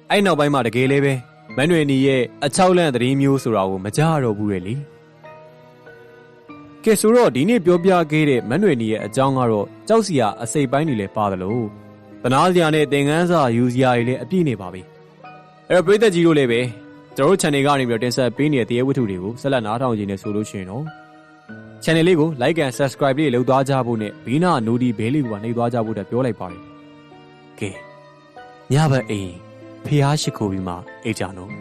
အဲ့နောက်ပိုင်းမှာတကယ်လည်းပဲမနှွေနီရဲ့အချောက်လန့်သတင်းမျိုးဆိုတာကိုမကြားတော့ဘူးလေကဲဆိုတော့ဒီနေ့ပြောပြခဲ့တဲ့မနှွေနီရဲ့အကြောင်းကတော့ကြောက်စရာအစိပ်ပိုင်းတွေလည်းပါတယ်လို့တနာစရာနဲ့သင်ခန်းစာယူစရာတွေလည်းအပြည့်နေပါပြီအဲ့တော့ပရိသတ်ကြီးတို့လည်းပဲကျွန်တော်တို့ channel ကနေပြီးတော့တင်ဆက်ပေးနေတဲ့တရားဝတ္ထုတွေကိုဆက်လက်နားထောင်ကြည့်နေဆိုလို့ရှိရင်တော့ channel လေးကို like and subscribe လေးလုပ်သွားကြဖို့နဲ့ဘေးနာနိုဒီဘဲလေးကိုပါနှိပ်သွားကြဖို့တက်ပြောလိုက်ပါတယ်ကဲညဘက်အိမ်ဖျားရှိခိုးပြီးမှအိတ်ကြနော်